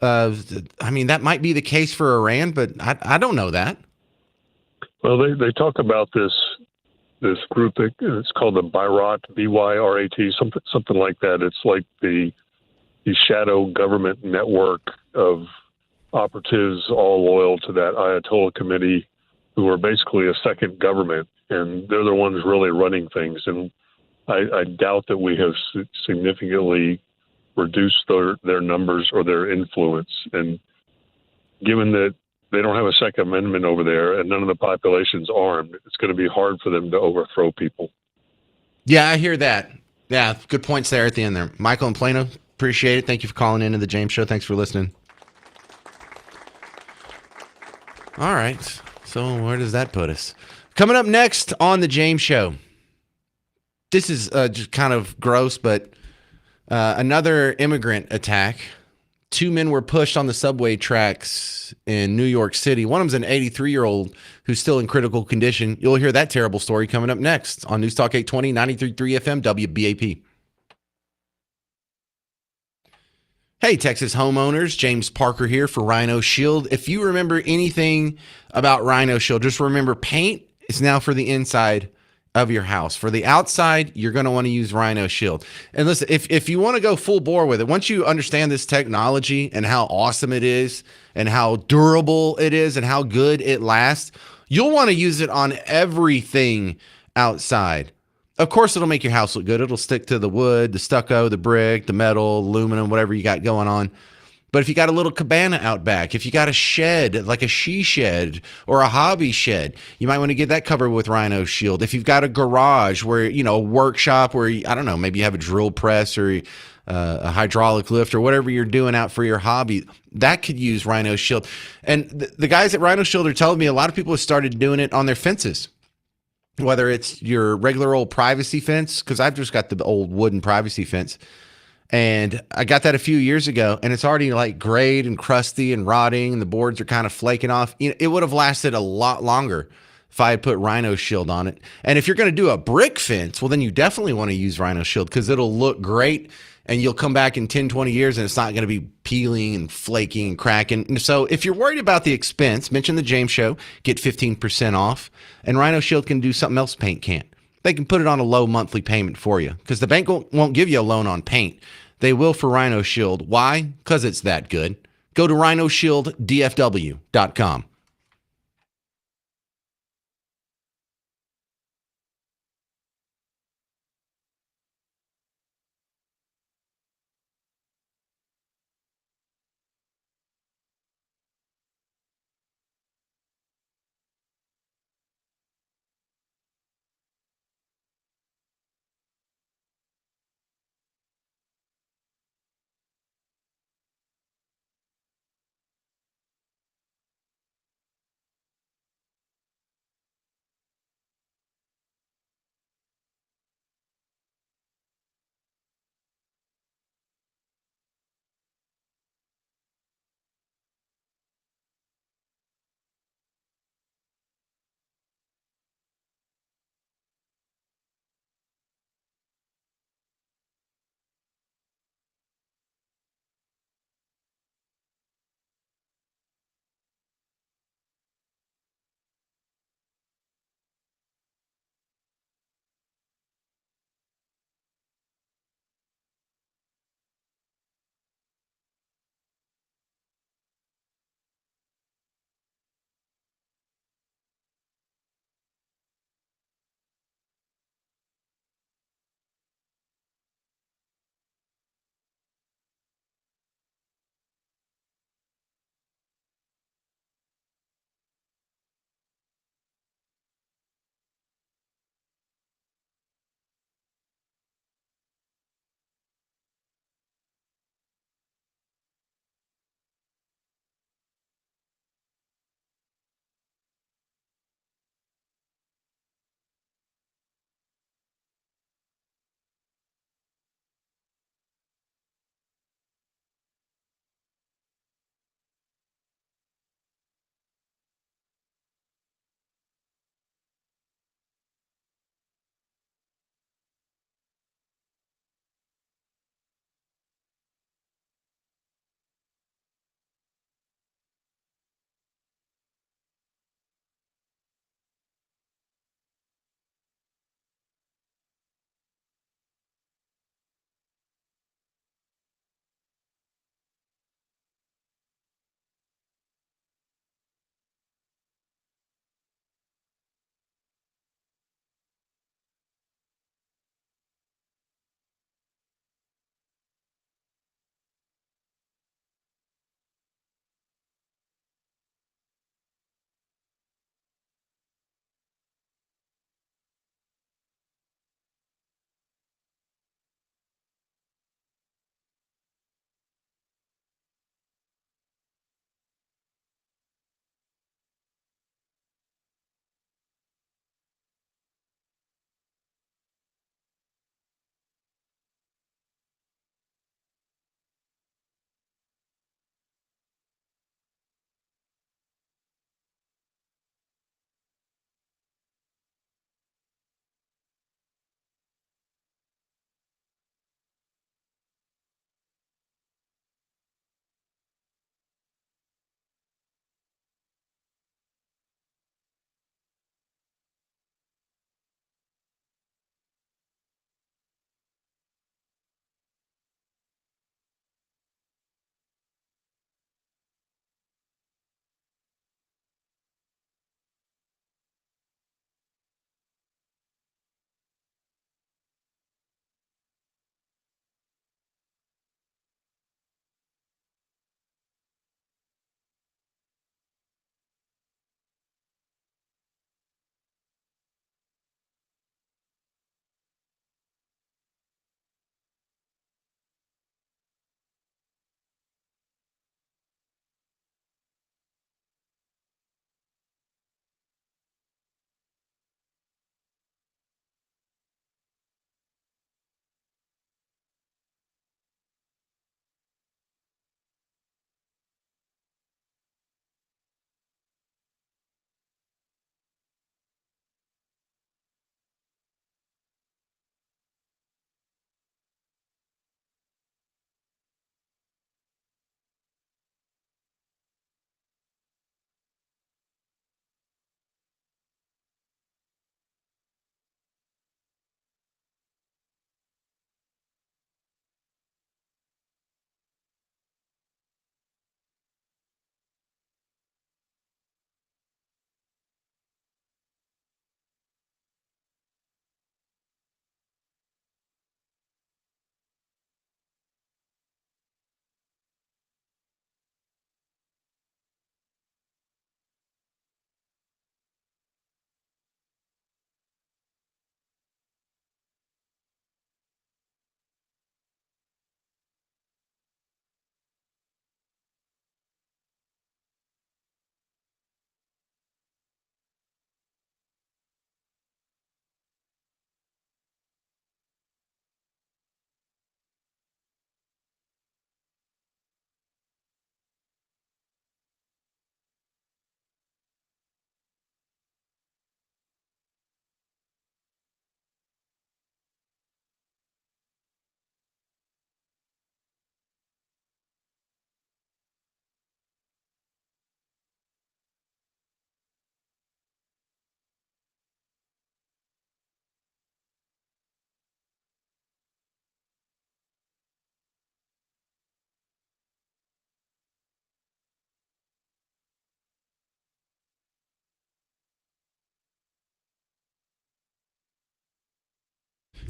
I mean, that might be the case for Iran, but I don't know that. Well, they talk about this group that it's called the Byrat, B-Y-R-A-T, something like that. It's like the shadow government network of operatives all loyal to that Ayatollah committee, who are basically a second government, and they're the ones really running things. And I doubt that we have significantly reduced their numbers or their influence. And given that they don't have a Second Amendment over there, and none of the population's armed, it's going to be hard for them to overthrow people. Yeah, I hear that. Yeah, good points there at the end there. Michael in Plano, appreciate it. Thank you for calling into the James Show. Thanks for listening. All right, so where does that put us? Coming up next on the James Show. This is just kind of gross, but another immigrant attack. 2 men were pushed on the subway tracks in New York City. One of them's an 83-year-old who's still in critical condition. You'll hear that terrible story coming up next on News Talk 820, 93.3 FM, WBAP. Hey, Texas homeowners. James Parker here for Rhino Shield. If you remember anything about Rhino Shield, just remember paint is now for the inside of your house. For the outside, you're going to want to use Rhino Shield. And listen, if you want to go full bore with it, once you understand this technology and how awesome it is and how durable it is and how good it lasts, you'll want to use it on everything outside. Of course, it'll make your house look good. It'll stick to the wood, the stucco, the brick, the metal, aluminum, whatever you got going on. But if you got a little cabana out back, if you got a shed, like a she shed or a hobby shed, you might want to get that covered with Rhino Shield. If you've got a garage where, a workshop where, I don't know, maybe you have a drill press or a hydraulic lift or whatever you're doing out for your hobby, that could use Rhino Shield. And the guys at Rhino Shield are telling me a lot of people have started doing it on their fences, whether it's your regular old privacy fence, because I've just got the old wooden privacy fence. And I got that a few years ago, and it's already like grayed and crusty and rotting, and the boards are kind of flaking off. It would have lasted a lot longer if I had put Rhino Shield on it. And if you're going to do a brick fence, well, then you definitely want to use Rhino Shield because it'll look great, and you'll come back in 10, 20 years, and it's not going to be peeling and flaking and cracking. And so if you're worried about the expense, mention the James Show, get 15% off, and Rhino Shield can do something else paint can't. They can put it on a low monthly payment for you because the bank won't give you a loan on paint. They will for Rhino Shield. Why? Because it's that good. Go to rhinoshielddfw.com.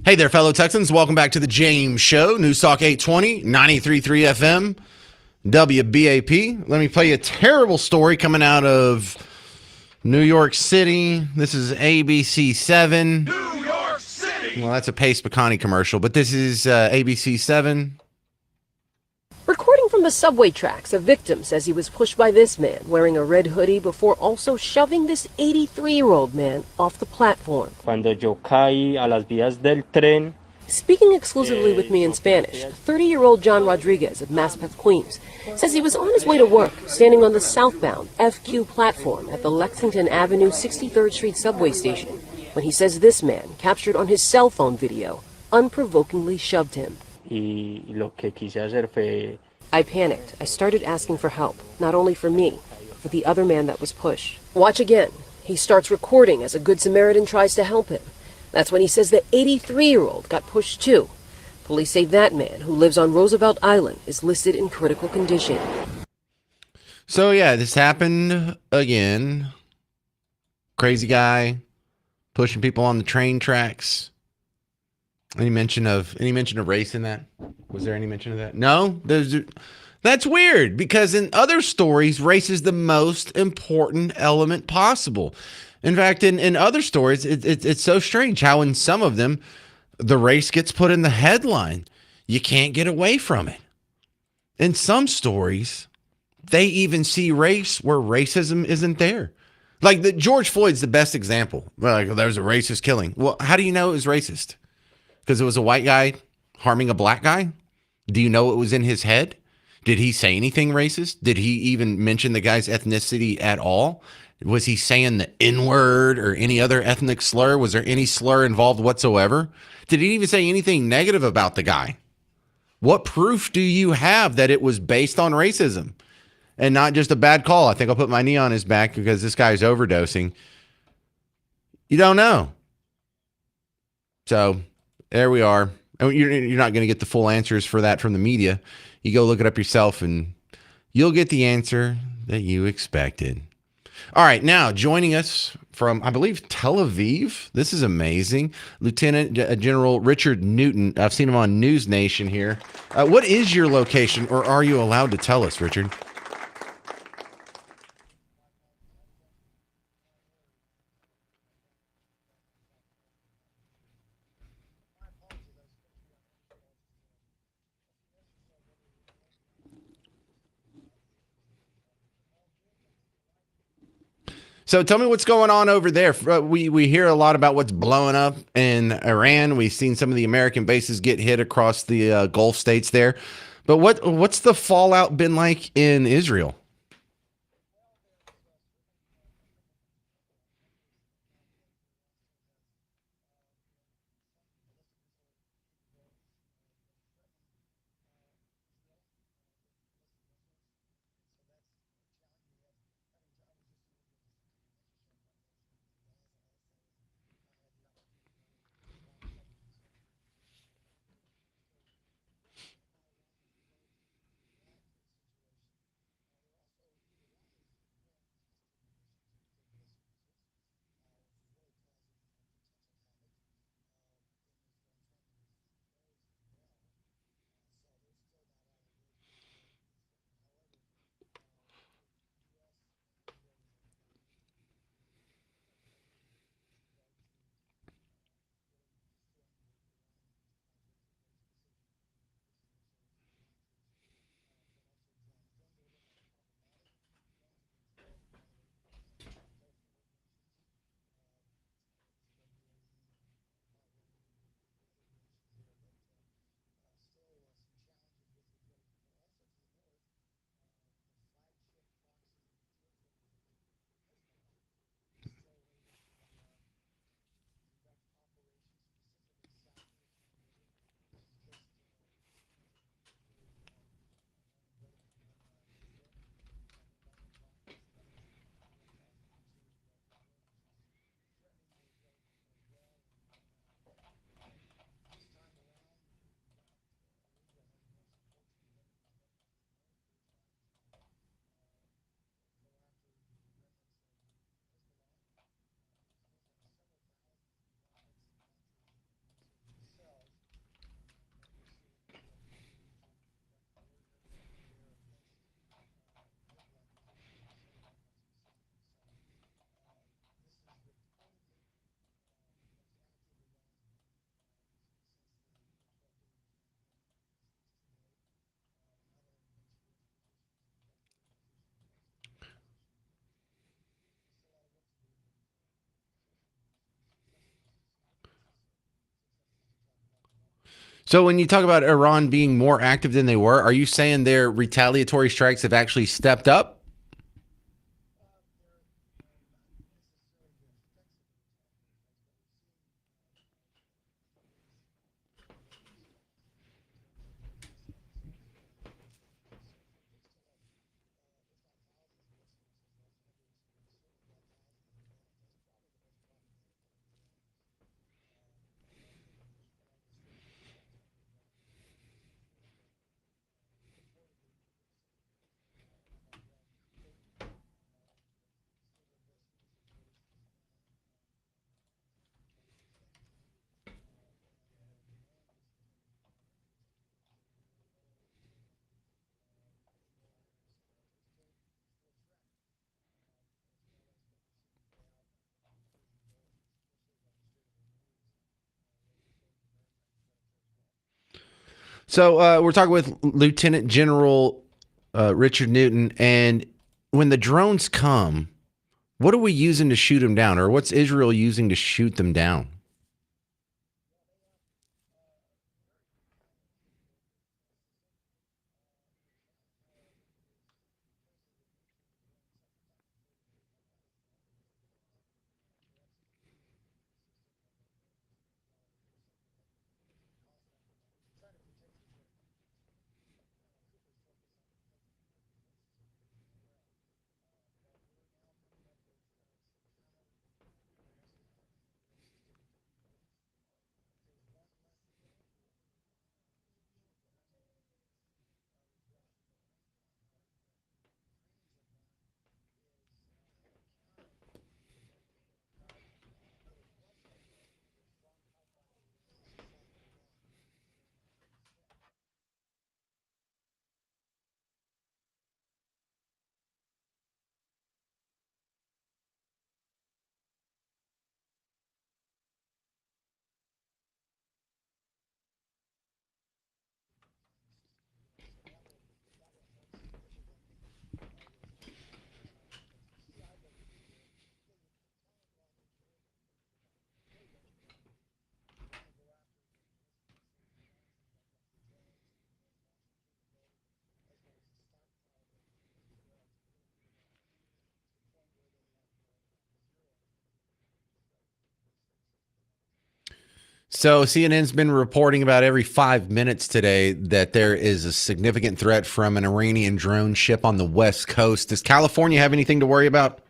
Hey there, fellow Texans. Welcome back to the James Show. News Talk 820, 93.3 FM, WBAP. Let me play you a terrible story coming out of New York City. This is ABC 7. New York City! Well, that's a Pace Pecani commercial, but this is ABC 7. Recording from the subway tracks, a victim says he was pushed by this man wearing a red hoodie before also shoving this 83-year-old man off the platform. Cuando yo caí a las vías del tren. Speaking exclusively with me in Spanish, 30-year-old John Rodriguez of Maspeth, Queens, says he was on his way to work, standing on the southbound FQ platform at the Lexington Avenue 63rd Street subway station, when he says this man, captured on his cell phone video, unprovokingly shoved him. Y lo que quise hacer fue... I panicked. I started asking for help, not only for me, but for the other man that was pushed. Watch again. He starts recording as a Good Samaritan tries to help him. That's when he says the 83-year-old got pushed too. Police say that man, who lives on Roosevelt Island, is listed in critical condition. So yeah, this happened again. Crazy guy pushing people on the train tracks. Any mention of race in that? Was there any mention of that? No? That's weird because in other stories, race is the most important element possible. In fact, in other stories, it's so strange how in some of them, the race gets put in the headline. You can't get away from it. In some stories, they even see race where racism isn't there. Like George Floyd's the best example. Like, there's a racist killing. Well, how do you know it was racist? Because it was a white guy harming a black guy? Do you know it was in his head? Did he say anything racist? Did he even mention the guy's ethnicity at all? Was he saying the N-word or any other ethnic slur? Was there any slur involved whatsoever? Did he even say anything negative about the guy? What proof do you have that it was based on racism and not just a bad call? I think I'll put my knee on his back because this guy's overdosing. You don't know. So there we are. You're not going to get the full answers for that from the media. You go look it up yourself and you'll get the answer that you expected. All right, now joining us from, I believe, Tel Aviv. This is amazing. Lieutenant General Richard Newton. I've seen him on News Nation here. What is your location, or are you allowed to tell us, Richard? So tell me what's going on over there. We hear a lot about what's blowing up in Iran. We've seen some of the American bases get hit across the Gulf states there. But what's the fallout been like in Israel? So when you talk about Iran being more active than they were, are you saying their retaliatory strikes have actually stepped up? So we're talking with Lieutenant General Richard Newton, and when the drones come, what are we using to shoot them down, or what's Israel using to shoot them down? So CNN's been reporting about every 5 minutes today that there is a significant threat from an Iranian drone ship on the West Coast. Does California have anything to worry about?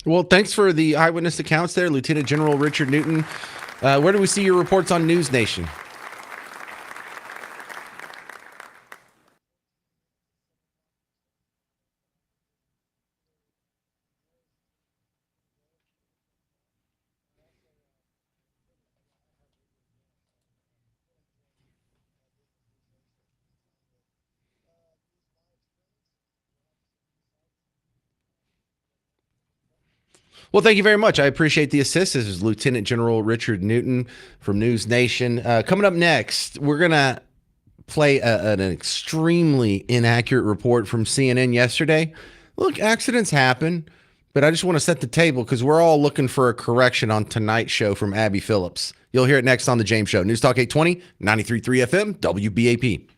Well, thanks for the eyewitness accounts there, Lieutenant General Richard Newton. Where do we see your reports on News Nation? Well, thank you very much. I appreciate the assist. This is Lieutenant General Richard Newton from News Nation. Coming up next, we're going to play an extremely inaccurate report from CNN yesterday. Look, accidents happen, but I just want to set the table because we're all looking for a correction on tonight's show from Abby Phillips. You'll hear it next on The James Show. News Talk 820, 93.3 FM, WBAP.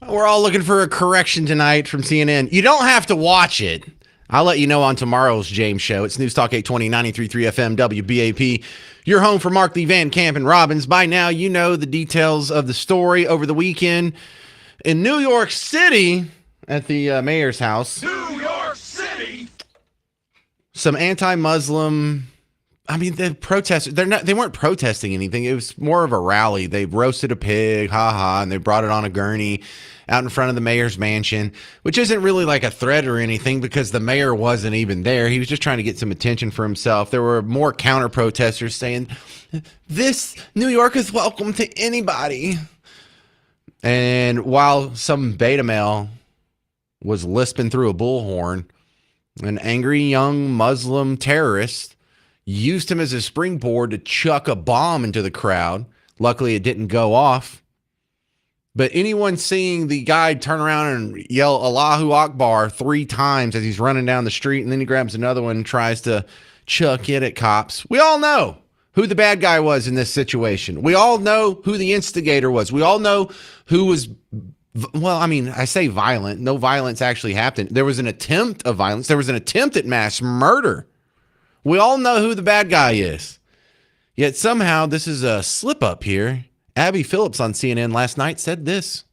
We're all looking for a correction tonight from CNN. You don't have to watch it. I'll let you know on tomorrow's James Show. It's News Talk 820, 93.3 FM, WBAP. Your home for Mark Lee Van Camp and Robbins. By now, you know the details of the story over the weekend in New York City at the mayor's house. New York City! Some anti-Muslim... I mean, the protesters, they weren't protesting anything. It was more of a rally. They roasted a pig, and they brought it on a gurney out in front of the mayor's mansion, which isn't really like a threat or anything because the mayor wasn't even there. He was just trying to get some attention for himself. There were more counter protesters saying, this New York is welcome to anybody. And while some beta male was lisping through a bullhorn, an angry young Muslim terrorist used him as a springboard to chuck a bomb into the crowd. Luckily, it didn't go off. But anyone seeing the guy turn around and yell Allahu Akbar 3 times as he's running down the street, and then he grabs another one and tries to chuck it at cops. We all know who the bad guy was in this situation. We all know who the instigator was. We all know who was, well, I mean, I say violent. No violence actually happened. There was an attempt of violence. There was an attempt at mass murder. We all know who the bad guy is. Yet somehow this is a slip up here. Abby Phillips on CNN last night said this.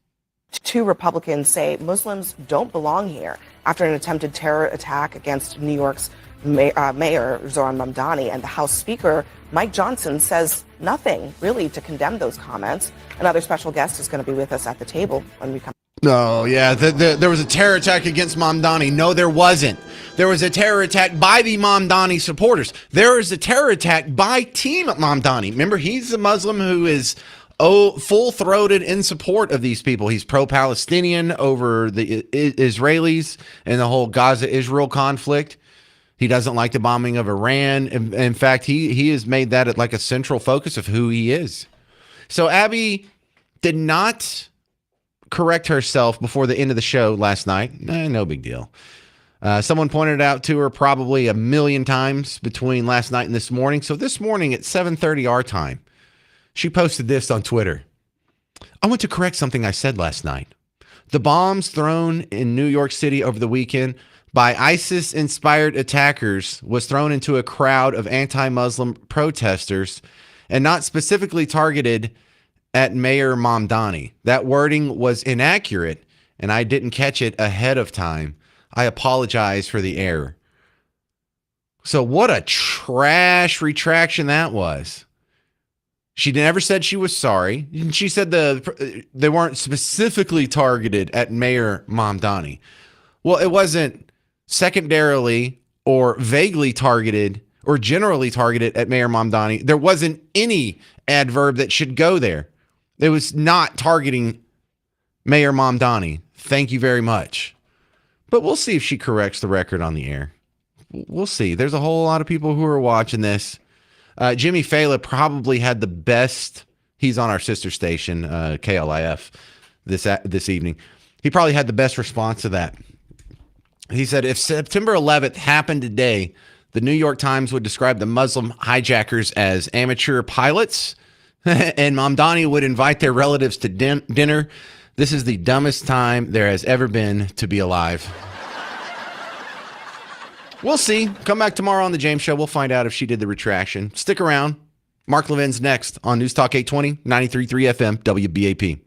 2 Republicans say Muslims don't belong here after an attempted terror attack against New York's Mayor Zohran Mamdani, and the House Speaker Mike Johnson says nothing really to condemn those comments. Another special guest is going to be with us at the table when we come. Oh, yeah, there was a terror attack against Mamdani. No, there wasn't. There was a terror attack by the Mamdani supporters. There was a terror attack by Team Mamdani. Remember, he's a Muslim who is full-throated in support of these people. He's pro-Palestinian over the Israelis and the whole Gaza-Israel conflict. He doesn't like the bombing of Iran. In fact, he has made that like a central focus of who he is. So Abby did not correct herself before the end of the show last night. No big deal. Someone pointed it out to her probably 1 million times between last night and this morning. So this morning at 7:30 our time, she posted this on Twitter. I want to correct something I said last night. The bombs thrown in New York City over the weekend by ISIS-inspired attackers was thrown into a crowd of anti-Muslim protesters and not specifically targeted at Mayor Mamdani. That wording was inaccurate, and I didn't catch it ahead of time. I apologize for the error. So what a trash retraction that was. She never said she was sorry. She said they weren't specifically targeted at Mayor Mamdani. Well, it wasn't secondarily or vaguely targeted or generally targeted at Mayor Mamdani. There wasn't any adverb that should go there. It was not targeting Mayor Mamdani. Thank you very much. But we'll see if she corrects the record on the air. We'll see. There's a whole lot of people who are watching this. Jimmy Fallon probably had the best. He's on our sister station, KLIF, this evening. He probably had the best response to that. He said, if September 11th happened today, the New York Times would describe the Muslim hijackers as amateur pilots, and Mamdani would invite their relatives to dinner. This is the dumbest time there has ever been to be alive. We'll see. Come back tomorrow on the James Show. We'll find out if she did the retraction. Stick around. Mark Levin's next on News Talk 820, 93.3 FM, WBAP.